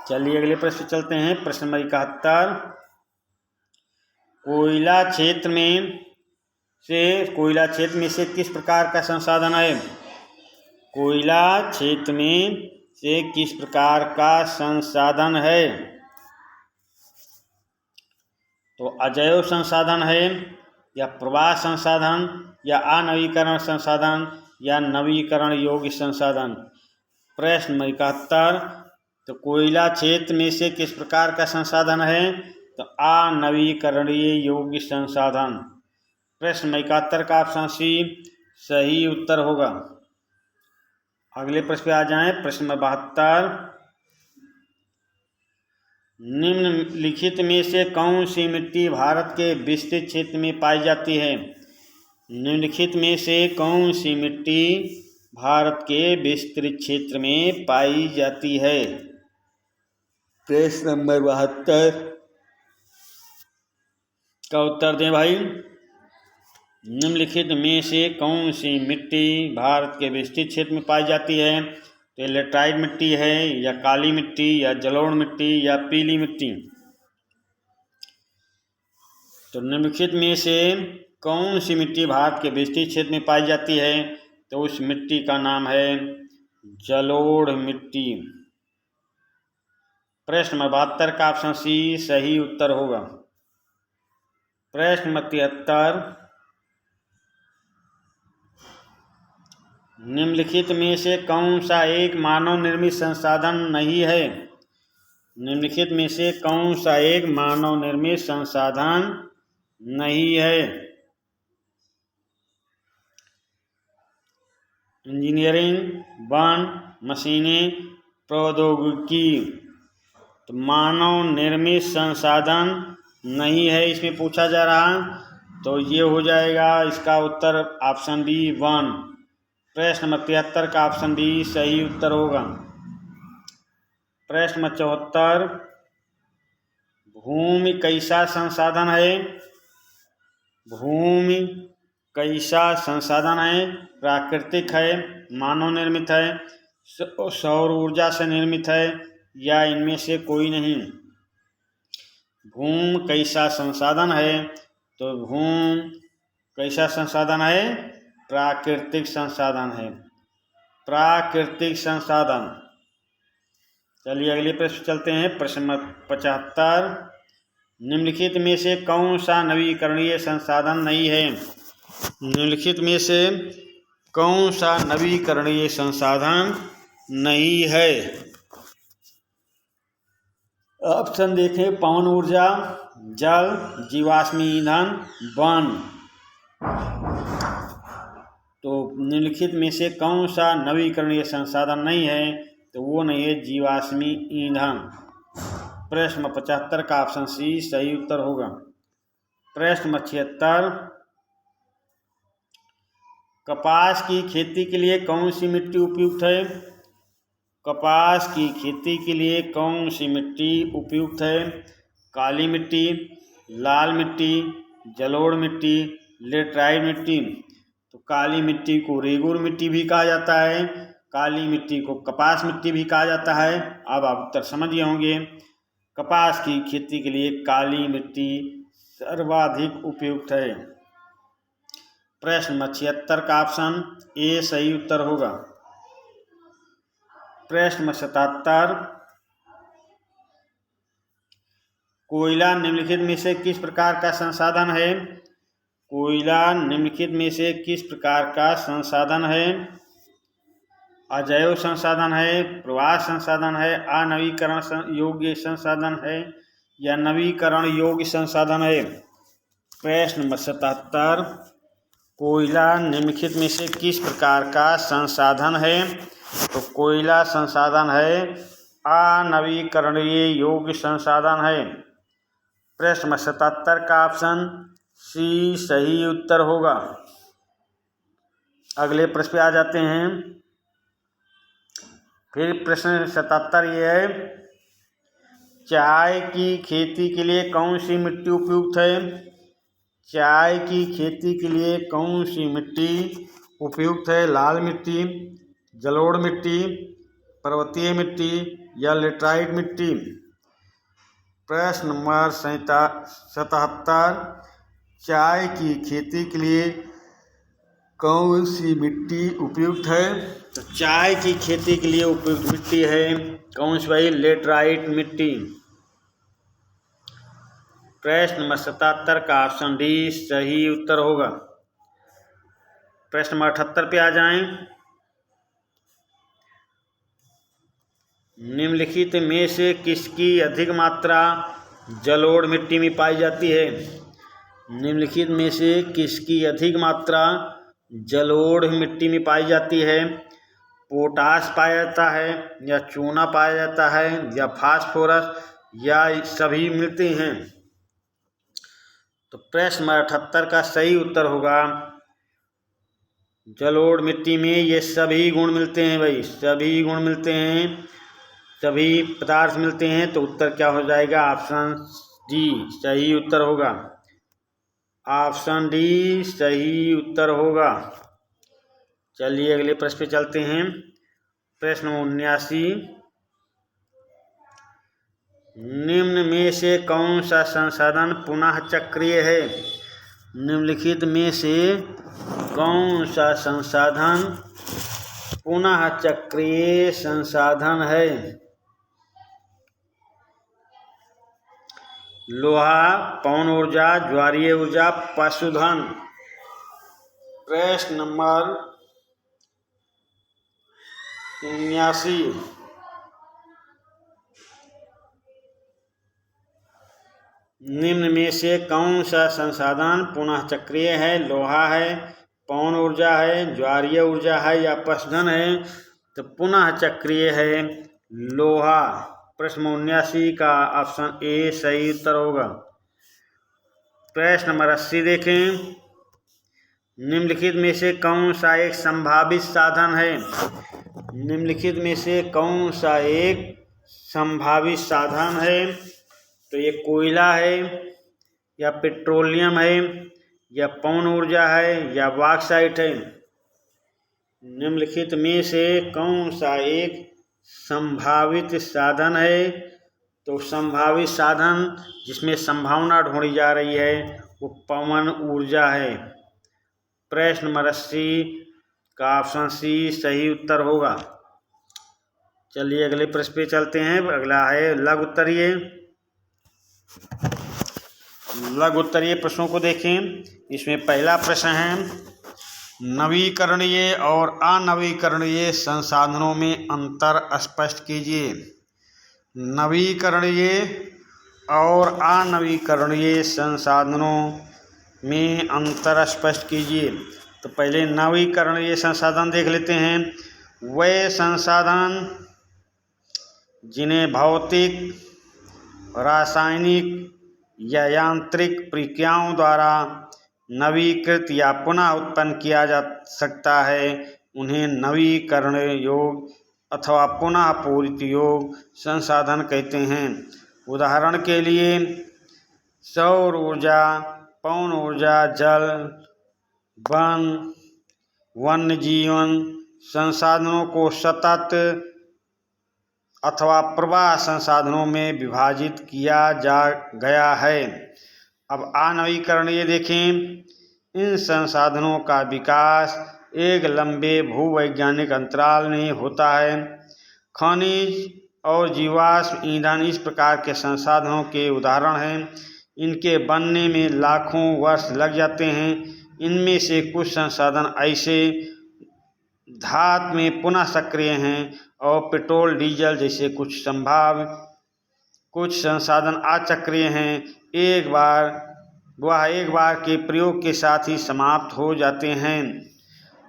चलिए अगले प्रश्न चलते हैं। प्रश्न नंबर 71 कोयला क्षेत्र में से किस प्रकार का संसाधन है? कोयला क्षेत्र में से किस प्रकार का संसाधन है? तो अजैव संसाधन है या प्रवाह संसाधन या अनवीकरण संसाधन या नवीकरण योग्य संसाधन? प्रश्न नंबर 71 तो कोयला क्षेत्र में से किस प्रकार का संसाधन है? तो अनवीकरणीय योग्य संसाधन। प्रश्न नंबर 71 का ऑप्शन सी सही उत्तर होगा। अगले प्रश्न पे आ जाएं। प्रश्न नंबर 72 निम्नलिखित में से कौन सी मिट्टी भारत के विस्तृत क्षेत्र में पाई जाती है? निम्नलिखित में से कौन सी मिट्टी भारत के विस्तृत क्षेत्र में पाई जाती है? प्रश्न नंबर 72 का उत्तर दें भाई। निम्नलिखित में से कौन सी मिट्टी भारत के विस्तृत क्षेत्र में पाई जाती है? तो लेटराइट मिट्टी है या काली मिट्टी या जलोढ़ मिट्टी या पीली मिट्टी? तो निम्नलिखित में से कौन सी मिट्टी भारत के विस्तृत क्षेत्र में पाई जाती है? तो उस मिट्टी का नाम है जलोढ़ मिट्टी। प्रश्न नंबर 72 का ऑप्शन सी सही उत्तर होगा। प्रश्न नंबर 73 निम्नलिखित में से कौन सा एक मानव निर्मित संसाधन नहीं है? निम्नलिखित में से कौन सा एक मानव निर्मित संसाधन नहीं है? इंजीनियरिंग, वन, मशीनें, प्रौद्योगिकी। तो मानव निर्मित संसाधन नहीं है इसमें पूछा जा रहा, तो ये हो जाएगा इसका उत्तर ऑप्शन बी वन। प्रश्न नंबर 73 का ऑप्शन बी सही उत्तर होगा। प्रश्न नंबर 74 भूमि कैसा संसाधन है? भूमि कैसा संसाधन है? प्राकृतिक है, मानव निर्मित है, सौर ऊर्जा से निर्मित है या इनमें से कोई नहीं? भूमि कैसा संसाधन है? तो भूमि कैसा संसाधन है? प्राकृतिक संसाधन है, प्राकृतिक संसाधन। चलिए अगले प्रश्न चलते हैं। प्रश्न 75, निम्नलिखित में से कौन सा नवीकरणीय संसाधन नहीं है? निम्नलिखित में से कौन सा नवीकरणीय संसाधन नहीं है? ऑप्शन देखें, पवन ऊर्जा, जल, जीवाश्मी ईंधन, वन। तो निम्नलिखित में से कौन सा नवीकरणीय संसाधन नहीं है? तो वो नहीं है जीवाश्मी ईंधन। प्रश्न 75 का ऑप्शन सी सही उत्तर होगा। प्रश्न 76, कपास की खेती के लिए कौन सी मिट्टी उपयुक्त है? कपास की खेती के लिए कौन सी मिट्टी उपयुक्त है? काली मिट्टी, लाल मिट्टी, जलोढ़ मिट्टी, लेटराइट मिट्टी। तो काली मिट्टी को रेगुर मिट्टी भी कहा जाता है, काली मिट्टी को कपास मिट्टी भी कहा जाता है। अब आप उत्तर समझ गए होंगे। कपास की खेती के लिए काली मिट्टी सर्वाधिक उपयुक्त है। प्रश्न 76 का ऑप्शन ए सही उत्तर होगा। प्रश्न 77, कोयला निम्नलिखित में से किस प्रकार का संसाधन है? कोयला निम्नलिखित में से किस प्रकार का संसाधन है? अजैव संसाधन है, प्रवाह संसाधन है, अनवीकरण योग्य संसाधन है या नवीकरण योग्य संसाधन है? प्रश्न नंबर 77, कोयला निम्नलिखित में से किस प्रकार का संसाधन है? तो कोयला संसाधन है अनवीकरणीय योग्य संसाधन है। प्रश्न नंबर 77 का ऑप्शन सी सही उत्तर होगा। अगले प्रश्न पे आ जाते हैं। फिर प्रश्न 77 ये है, चाय की खेती के लिए कौन सी मिट्टी उपयुक्त है? चाय की खेती के लिए कौन सी मिट्टी उपयुक्त है? लाल मिट्टी, जलोढ़ मिट्टी, पर्वतीय मिट्टी या लेटराइट मिट्टी? प्रश्न नंबर 77, चाय की खेती के लिए कौन सी मिट्टी उपयुक्त है? तो चाय की खेती के लिए उपयुक्त मिट्टी है कौन सी भाई? लेटराइट मिट्टी। प्रश्न नंबर 77 का ऑप्शन डी सही उत्तर होगा। प्रश्न नंबर 78 पे आ जाएं। निम्नलिखित में से किसकी अधिक मात्रा जलोढ़ मिट्टी में पाई जाती है? निम्नलिखित में से किसकी अधिक मात्रा जलोढ़ मिट्टी में पाई जाती है? पोटास पाया जाता है या चूना पाया जाता है या फास्फोरस या सभी मिलते हैं? तो प्रश्न नंबर 78 का सही उत्तर होगा जलोढ़ मिट्टी में ये सभी गुण मिलते हैं भाई, सभी गुण मिलते हैं, सभी पदार्थ मिलते हैं। तो उत्तर क्या हो जाएगा? ऑप्शन डी सही उत्तर होगा। ऑप्शन डी सही उत्तर होगा। चलिए अगले प्रश्न पे चलते हैं। प्रश्न 79, निम्न में से कौन सा संसाधन पुनः चक्रीय है? निम्नलिखित में से कौन सा संसाधन पुनः चक्रीय संसाधन है? लोहा, पवन ऊर्जा, ज्वारीय ऊर्जा, पशुधन। प्रश्न नंबर 79, निम्न में से कौन सा संसाधन पुनः चक्रीय है? लोहा है, पवन ऊर्जा है, ज्वारीय ऊर्जा है या पशुधन है? तो पुनः चक्रीय है लोहा। प्रश्न 79 का ऑप्शन ए सही उत्तर होगा। प्रश्न नंबर 80 देखें। निम्नलिखित में से कौन सा एक संभावित साधन है? निम्नलिखित में से कौन सा एक संभावित साधन है? तो ये कोयला है या पेट्रोलियम है या पवन ऊर्जा है या बॉक्साइट है। निम्नलिखित में से कौन सा एक संभावित साधन है? तो संभावित साधन जिसमें संभावना ढूंढी जा रही है वो पवन ऊर्जा है। प्रश्न नंबर 80 का ऑप्शन सी सही उत्तर होगा। चलिए अगले प्रश्न पे चलते हैं। अगला है लघु उत्तरीय। लघु उत्तरीय प्रश्नों को देखें। इसमें पहला प्रश्न है, नवीकरणीय और अनवीकरणीय संसाधनों में अंतर स्पष्ट कीजिए। नवीकरणीय और अनवीकरणीय संसाधनों में अंतर स्पष्ट कीजिए। तो पहले नवीकरणीय संसाधन देख लेते हैं। वे संसाधन जिन्हें भौतिक, रासायनिक या यांत्रिक प्रक्रियाओं द्वारा नवीकृत या पुनः उत्पन्न किया जा सकता है उन्हें नवीकरण योग्य अथवा पुनः पूरित योग्य संसाधन कहते हैं। उदाहरण के लिए सौर ऊर्जा, पवन ऊर्जा, जल, वन, वन्य जीवन संसाधनों को सतत अथवा प्रवाह संसाधनों में विभाजित किया जा गया है। अब अनवीकरणीय देखें। इन संसाधनों का विकास एक लंबे भूवैज्ञानिक अंतराल में होता है। खनिज और जीवाश्म ईंधन इस प्रकार के संसाधनों के उदाहरण हैं। इनके बनने में लाखों वर्ष लग जाते हैं। इनमें से कुछ संसाधन ऐसे धातु में पुनः सक्रिय हैं और पेट्रोल, डीजल जैसे कुछ संसाधन अचक्रिय हैं। एक बार के प्रयोग के साथ ही समाप्त हो जाते हैं।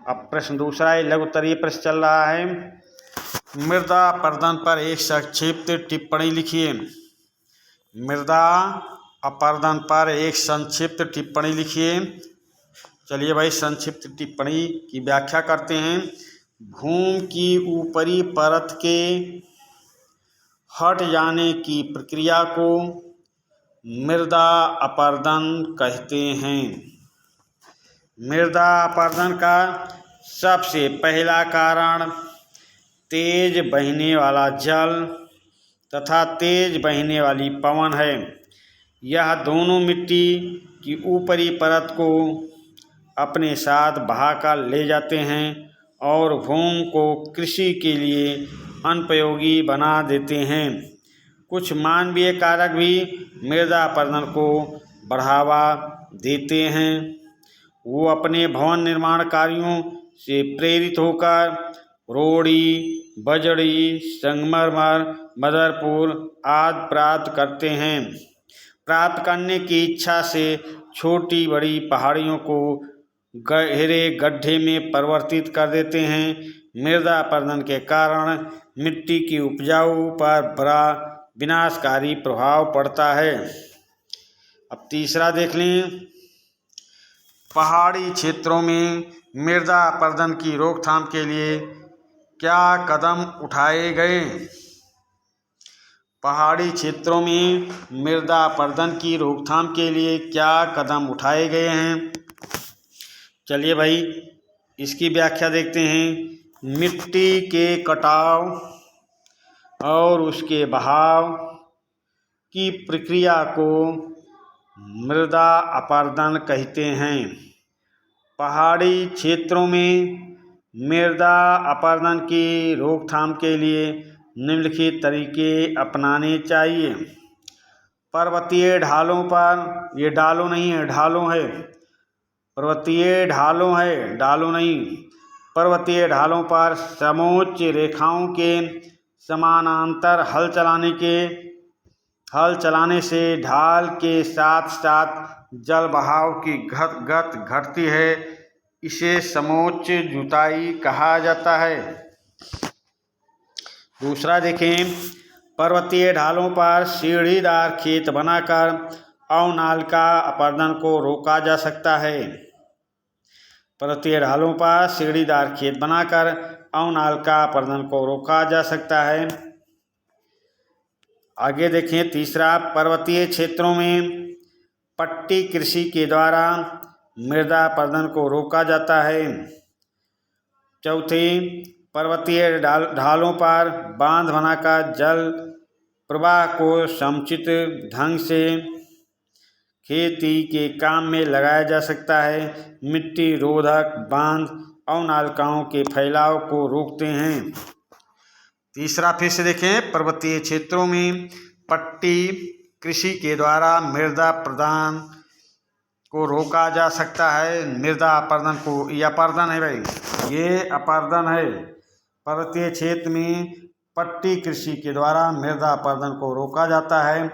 अब प्रश्न दूसरा है, लघु उत्तरीय प्रश्न चल रहा है। मृदा अपरदन पर एक संक्षिप्त टिप्पणी लिखिए। मृदा अपरदन पर एक संक्षिप्त टिप्पणी लिखिए। चलिए भाई संक्षिप्त टिप्पणी की व्याख्या करते हैं। भूमि की ऊपरी परत के हट जाने की प्रक्रिया को मृदा अपरदन कहते हैं। मृदा अपरदन का सबसे पहला कारण तेज बहने वाला जल तथा तेज बहने वाली पवन है। यह दोनों मिट्टी की ऊपरी परत को अपने साथ बहाकर ले जाते हैं और भूमि को कृषि के लिए अनुपयोगी बना देते हैं। कुछ मानवीय कारक भी मृदा अपरदन को बढ़ावा देते हैं। वो अपने भवन निर्माण कार्यों से प्रेरित होकर रोड़ी, बजड़ी, संगमरमर, मदरपुर आदि प्राप्त करते हैं। प्राप्त करने की इच्छा से छोटी बड़ी पहाड़ियों को गहरे गड्ढे में परिवर्तित कर देते हैं। मृदा अपरदन के कारण मिट्टी की उपजाऊ पर बड़ा विनाशकारी प्रभाव पड़ता है। अब तीसरा देख लें। पहाड़ी क्षेत्रों में मृदा अपरदन की रोकथाम के लिए क्या कदम उठाए गए? पहाड़ी क्षेत्रों में मृदा अपरदन की रोकथाम के लिए क्या कदम उठाए गए हैं? चलिए भाई इसकी व्याख्या देखते हैं। मिट्टी के कटाव और उसके बहाव की प्रक्रिया को मृदा अपरदन कहते हैं। पहाड़ी क्षेत्रों में मृदा अपरदन की रोकथाम के लिए निम्नलिखित तरीके अपनाने चाहिए। पर्वतीय ढालों पर, ये ढालों नहीं है, ढालों है, पर्वतीय ढालों है, ढालों नहीं, पर्वतीय ढालों पर समोच्च रेखाओं के समानांतर हल चलाने से ढाल के साथ साथ जल बहाव की गति घटती है। इसे समोच्च जुताई कहा जाता है। दूसरा देखें। पर्वतीय ढालों पर सीढ़ीदार खेत बनाकर अवनालिका अपरदन को रोका जा सकता है। पर्वतीय ढालों पर सीढ़ीदार खेत बनाकर अवनालिका अपरदन को रोका जा सकता है। आगे देखें तीसरा। पर्वतीय क्षेत्रों में पट्टी कृषि के द्वारा मृदा अपरदन को रोका जाता है। चौथी, पर्वतीय ढालों पर बांध बनाकर जल प्रवाह को समुचित ढंग से खेती के काम में लगाया जा सकता है। मिट्टी रोधक बांध अवनालिकाओं के फैलाव को रोकते हैं। तीसरा फिर से देखें, पर्वतीय क्षेत्रों में पट्टी कृषि के द्वारा मृदा अपरदन को रोका जा सकता है। मृदा अपरदन को, ये अपरदन है भाई, ये अपरदन है। पर्वतीय क्षेत्र में पट्टी कृषि के द्वारा मृदा अपरदन को रोका जाता है।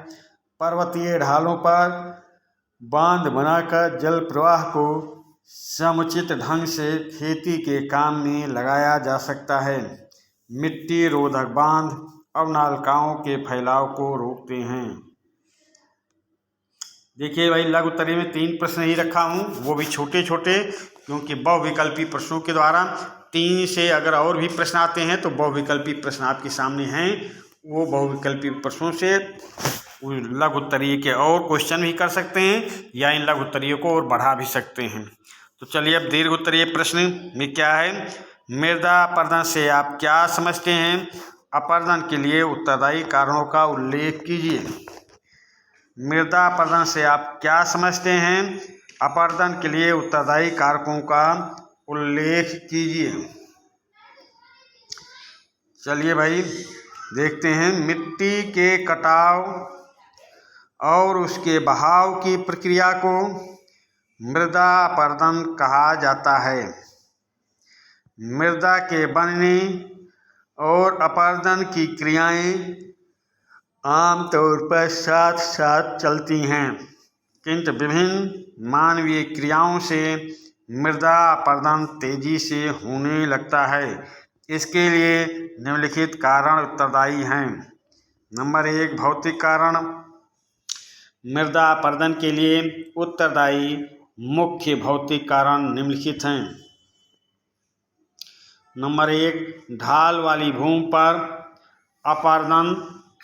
पर्वतीय ढालों पर बांध बनाकर जल प्रवाह को समुचित ढंग से खेती के काम में लगाया जा सकता है। मिट्टी रोधक बांध अवनालिकाओं के फैलाव को रोकते हैं। देखिए भाई, लघु उत्तरीय में 3 प्रश्न ही रखा हूँ, वो भी छोटे छोटे, क्योंकि बहुविकल्पी प्रश्नों के द्वारा 3 से अगर और भी प्रश्न आते हैं तो बहुविकल्पी प्रश्न आपके सामने हैं। वो बहुविकल्पी प्रश्नों से लघु उत्तरीय के और क्वेश्चन भी कर सकते हैं या इन लघु उत्तरीय को और बढ़ा भी सकते हैं। तो चलिए अब दीर्घ उत्तरीय प्रश्न में क्या है, मृदा अपरदन से आप क्या समझते हैं? अपरदन के लिए उत्तरदायी कारणों का उल्लेख कीजिए। मृदा अपरदन से आप क्या समझते हैं? अपरदन के लिए उत्तरदायी कारकों का उल्लेख कीजिए। चलिए भाई देखते हैं, मिट्टी के कटाव और उसके बहाव की प्रक्रिया को मृदा अपरदन कहा जाता है। मृदा के बनने और अपरदन की क्रियाएं आमतौर पर साथ साथ चलती हैं, किंतु विभिन्न मानवीय क्रियाओं से मृदा अपरदन तेजी से होने लगता है। इसके लिए निम्नलिखित कारण उत्तरदायी हैं। नंबर 1, भौतिक कारण। मृदा अपरदन के लिए उत्तरदायी मुख्य भौतिक कारण निम्नलिखित हैं। नंबर 1, ढाल वाली भूमि पर अपरदन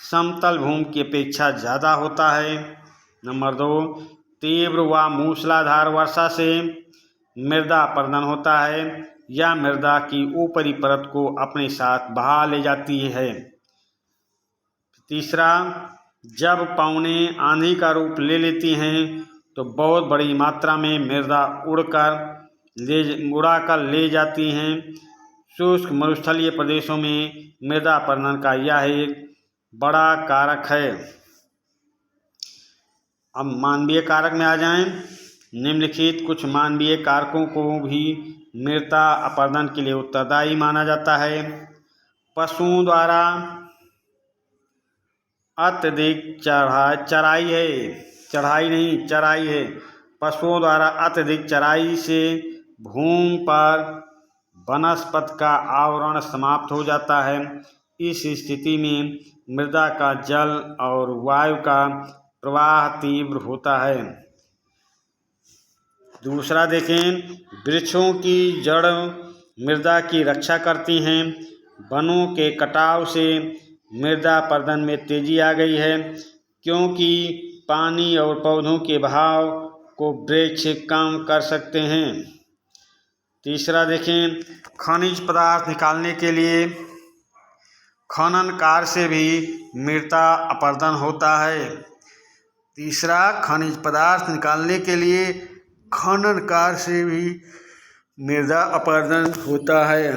समतल भूमि की अपेक्षा ज़्यादा होता है। नंबर 2, तीव्र व मूसलाधार वर्षा से मृदा अपरदन होता है या मृदा की ऊपरी परत को अपने साथ बहा ले जाती है। तीसरा, जब पवनें आंधी का रूप ले लेती हैं तो बहुत बड़ी मात्रा में मृदा उड़ाकर ले जाती हैं। शुष्क मरुस्थलीय प्रदेशों में मृदा अपरदन का यह एक बड़ा कारक है। अब मानवीय कारक में आ जाएं। निम्नलिखित कुछ मानवीय कारकों को भी मृदा अपरदन के लिए उत्तरदायी माना जाता है। पशुओं द्वारा अत्यधिक चराई है। पशुओं द्वारा अत्यधिक चराई से भूमि पर वनस्पति का आवरण समाप्त हो जाता है। इस स्थिति में मृदा का जल और वायु का प्रवाह तीव्र होता है। दूसरा देखें, वृक्षों की जड़ मृदा की रक्षा करती हैं। वनों के कटाव से मृदा अपरदन में तेजी आ गई है, क्योंकि पानी और पौधों के बहाव को वृक्ष कम कर सकते हैं। तीसरा देखें, खनिज पदार्थ निकालने के लिए खनन कार्य से भी मृदा अपरदन होता है। तीसरा, खनिज पदार्थ निकालने के लिए खनन कार्य से भी मृदा अपरदन होता है।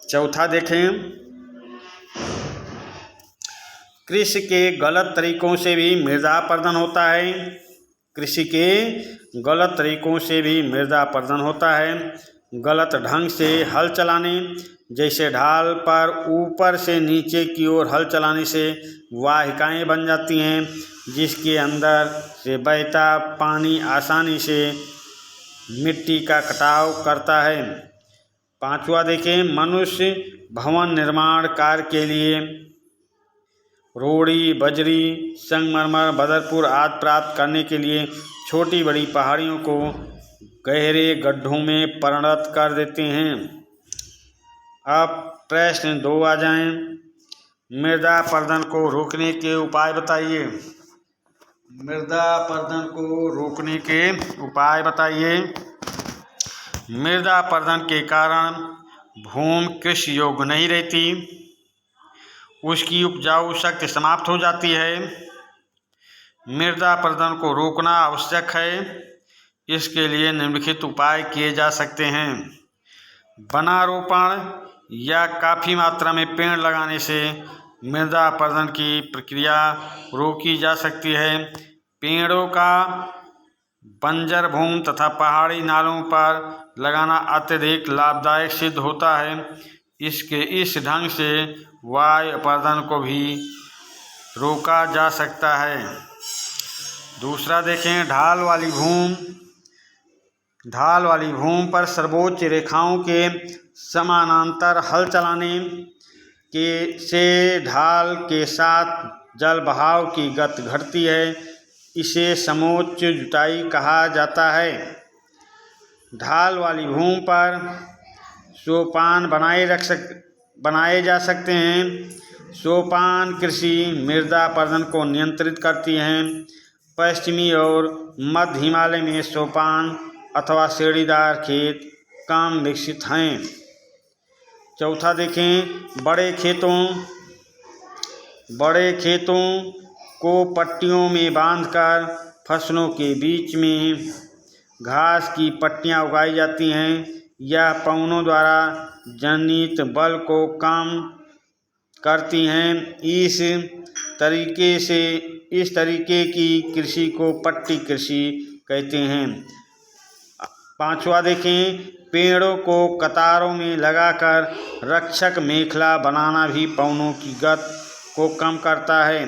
चौथा देखें, कृषि के गलत तरीकों से भी मृदा अपरदन होता है। कृषि के गलत तरीकों से भी मृदा अपरदन होता है। गलत ढंग से हल चलाने, जैसे ढाल पर ऊपर से नीचे की ओर हल चलाने से वाहिकाएं बन जाती हैं, जिसके अंदर से बहता पानी आसानी से मिट्टी का कटाव करता है। पांचवा देखें, मनुष्य भवन निर्माण कार्य के लिए रोड़ी, बजरी, संगमरमर, बदरपुर आदि प्राप्त करने के लिए छोटी बड़ी पहाड़ियों को गहरे गड्ढों में परिणत कर देते हैं। अब प्रश्न 2 आ जाएं। मृदा अपरदन को रोकने के उपाय बताइए। मृदा अपरदन को रोकने के उपाय बताइए। मृदा अपरदन के कारण भूमि कृषि योग्य नहीं रहती, उसकी उपजाऊ शक्ति समाप्त हो जाती है। मृदा अपरदन को रोकना आवश्यक है। इसके लिए निम्नलिखित उपाय किए जा सकते हैं। वनारोपण या काफ़ी मात्रा में पेड़ लगाने से मृदा अपरदन की प्रक्रिया रोकी जा सकती है। पेड़ों का बंजर भूमि तथा पहाड़ी नालों पर लगाना अत्यधिक लाभदायक सिद्ध होता है। इस ढंग से वायु अपरदन को भी रोका जा सकता है। दूसरा देखें, ढाल वाली भूमि पर सर्वोच्च रेखाओं के समानांतर हल चलाने से ढाल के साथ जल बहाव की गति घटती है। इसे समोच्च जुताई कहा जाता है। ढाल वाली भूमि पर सोपान बनाए जा सकते हैं। सोपान कृषि मृदा अपरदन को नियंत्रित करती हैं। पश्चिमी और मध्य हिमालय में सोपान अथवा सीढ़ीदार खेत कम विकसित हैं। चौथा देखें, बड़े खेतों को पट्टियों में बांधकर फसलों के बीच में घास की पट्टियां उगाई जाती हैं। यह पवनों द्वारा जनित बल को कम करती हैं। इस तरीके की कृषि को पट्टी कृषि कहते हैं। पांचवा देखें, पेड़ों को कतारों में लगाकर रक्षक मेखला बनाना भी पवनों की गति को कम करता है।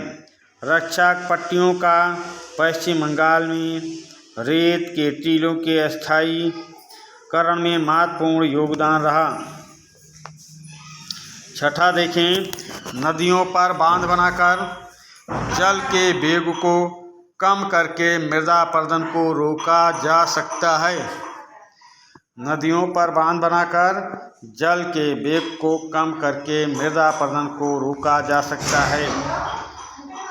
रक्षक पट्टियों का पश्चिम बंगाल में रेत के टीलों के स्थायीकरण में महत्वपूर्ण योगदान रहा। छठा देखें, नदियों पर बांध बनाकर जल के वेग को कम करके मृदा अपरदन को रोका जा सकता है। नदियों पर बांध बनाकर जल के वेग को कम करके मृदा अपरदन को रोका जा सकता है।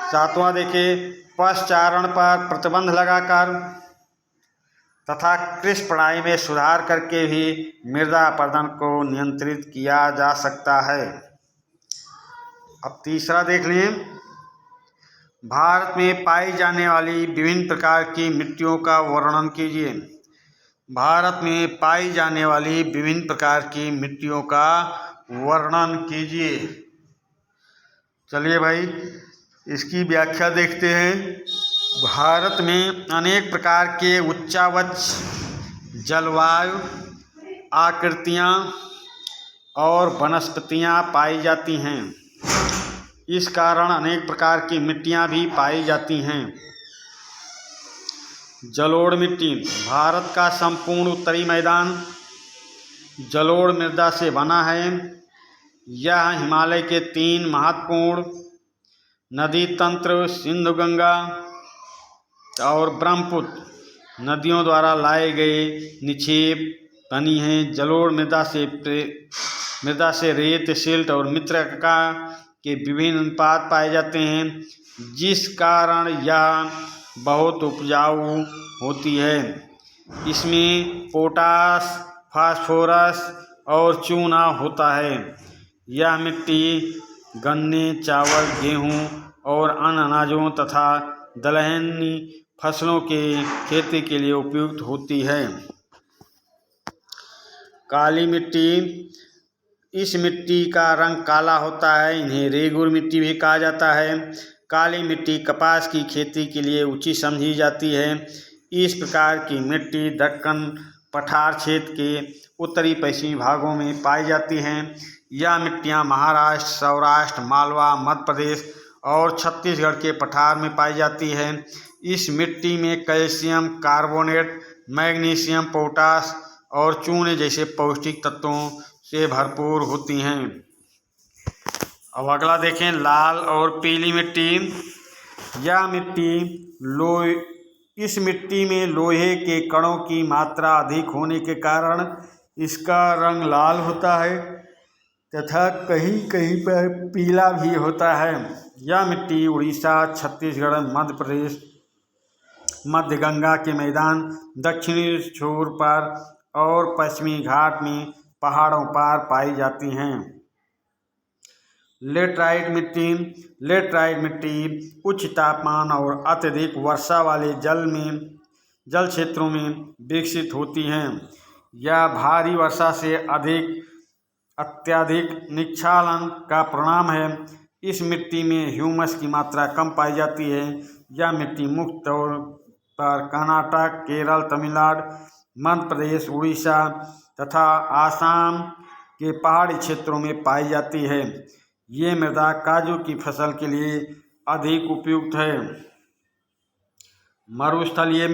सातवां देखें, पशुचारण पर प्रतिबंध लगाकर तथा कृषि प्रणाली में सुधार करके भी मृदा अपरदन को नियंत्रित किया जा सकता है। अब तीसरा देख लें, भारत में पाई जाने वाली विभिन्न प्रकार की मिट्टियों का वर्णन कीजिए। भारत में पाई जाने वाली विभिन्न प्रकार की मिट्टियों का वर्णन कीजिए। चलिए भाई, इसकी व्याख्या देखते हैं। भारत में अनेक प्रकार के उच्चावच जलवायु आकृतियाँ और वनस्पतियाँ पाई जाती हैं। इस कारण अनेक प्रकार की मिट्टियाँ भी पाई जाती हैं। जलोढ़ मिट्टी, भारत का संपूर्ण उत्तरी मैदान जलोढ़ मृदा से बना है। यह हिमालय के 3 महत्वपूर्ण नदी तंत्र सिंधु, गंगा और ब्रह्मपुत्र नदियों द्वारा लाए गए निक्षेप बनी हैं। जलोढ़ मृदा से रेत, सिल्ट और मृत्तिका के विभिन्न अनुपात पाए जाते हैं, जिस कारण यह बहुत उपजाऊ होती है। इसमें पोटास, फास्फोरस और चूना होता है। यह मिट्टी गन्ने, चावल, गेहूं और अन्य अनाजों तथा दलहनी फसलों के खेती के लिए उपयुक्त होती है। काली मिट्टी, इस मिट्टी का रंग काला होता है। इन्हें रेगुर मिट्टी भी कहा जाता है। काली मिट्टी कपास की खेती के लिए उचित समझी जाती है। इस प्रकार की मिट्टी दक्कन पठार क्षेत्र के उत्तरी पश्चिमी भागों में पाई जाती हैं। यह मिट्टियाँ महाराष्ट्र, सौराष्ट्र, मालवा, मध्य प्रदेश और छत्तीसगढ़ के पठार में पाई जाती है। इस मिट्टी में कैल्शियम कार्बोनेट, मैग्नीशियम, पोटास और चूने जैसे पौष्टिक तत्वों से भरपूर होती हैं। अब अगला देखें, लाल और पीली मिट्टी। इस मिट्टी में लोहे के कणों की मात्रा अधिक होने के कारण इसका रंग लाल होता है तथा कहीं कहीं पर पीला भी होता है। यह मिट्टी उड़ीसा, छत्तीसगढ़, मध्य प्रदेश मध्य गंगा के मैदान, दक्षिणी छोर पर और पश्चिमी घाट में पहाड़ों पर पाई जाती हैं। लेटराइट मिट्टी उच्च तापमान और अत्यधिक वर्षा वाले जल क्षेत्रों में विकसित होती हैं। यह भारी वर्षा से अत्यधिक निक्षालन का परिणाम है। इस मिट्टी में ह्यूमस की मात्रा कम पाई जाती है। यह मिट्टी मुख्य तौर पर कर्नाटक, केरल, तमिलनाडु, मध्य प्रदेश, उड़ीसा तथा आसाम के पहाड़ी क्षेत्रों में पाई जाती है। ये मृदा काजू की फसल के लिए अधिक उपयुक्त है। मरुस्थलीय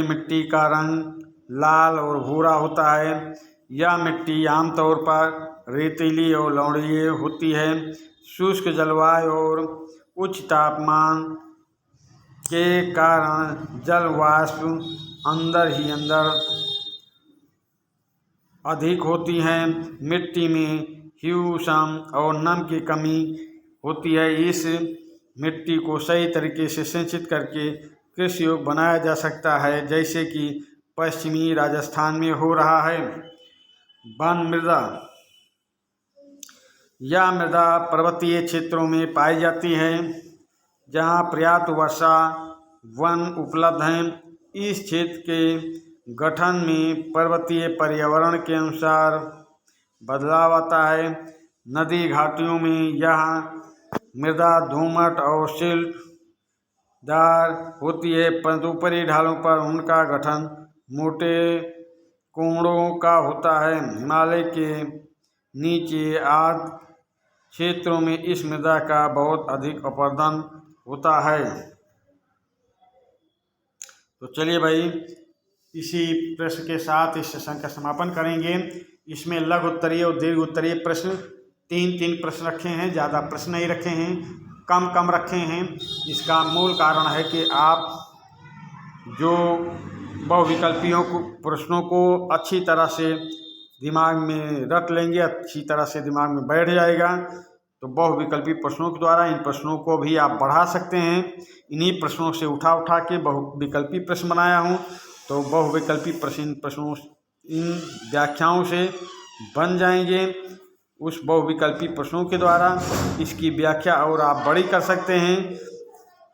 मिट्टी का रंग लाल और भूरा होता है। यह मिट्टी आमतौर पर रेतीली और लवणीय होती है। शुष्क जलवायु और उच्च तापमान के कारण जल वाष्प अंदर ही अंदर अधिक होती हैं। मिट्टी में ह्यूमस और नम की कमी होती है। इस मिट्टी को सही तरीके से सिंचित करके कृषि योग्य बनाया जा सकता है, जैसे कि पश्चिमी राजस्थान में हो रहा है। वन मृदा, यह मृदा पर्वतीय क्षेत्रों में पाई जाती है जहाँ पर्याप्त वर्षा वन उपलब्ध हैं। इस क्षेत्र के गठन में पर्वतीय पर्यावरण के अनुसार बदलाव आता है। नदी घाटियों में यह मृदा दोमट और सिल्टदार होती है, परंतु ऊपरी ढालों पर उनका गठन मोटे कोणों का होता है। हिमालय के नीचे आर्द्र क्षेत्रों में इस मृदा का बहुत अधिक अपरदन होता है। तो चलिए भाई, इसी प्रश्न के साथ इस सेशन का समापन करेंगे। इसमें लघु उत्तरीय और दीर्घ उत्तरीय प्रश्न 3-3 प्रश्न रखे हैं, ज़्यादा प्रश्न नहीं रखे हैं, कम रखे हैं। इसका मूल कारण है कि आप जो बहुविकल्पियों प्रश्नों को अच्छी तरह से दिमाग में रख लेंगे, अच्छी तरह से दिमाग में बैठ जाएगा। तो बहुविकल्पी प्रश्नों के द्वारा इन प्रश्नों को भी आप बढ़ा सकते हैं। इन्हीं प्रश्नों से उठा के बहुविकल्पी प्रश्न बनाया हूँ। तो बहुविकल्पी प्रश्नों इन व्याख्याओं से बन जाएंगे। उस बहुविकल्पी प्रश्नों के द्वारा इसकी व्याख्या और आप बड़ी कर सकते हैं।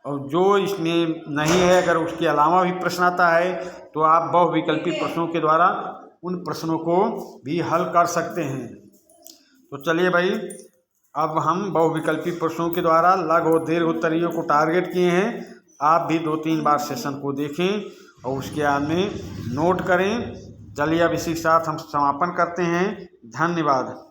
और जो इसमें नहीं है, अगर उसके अलावा भी प्रश्न आता है तो आप बहुविकल्पी प्रश्नों के द्वारा उन प्रश्नों को भी हल कर सकते हैं। तो चलिए भाई, अब हम बहुविकल्पी प्रश्नों के द्वारा लघु और दीर्घ उत्तरीयों को टारगेट किए हैं। आप भी 2-3 बार सेशन को देखें और उसके बाद में नोट करें। चलिए अब इसी के साथ हम समापन करते हैं। धन्यवाद।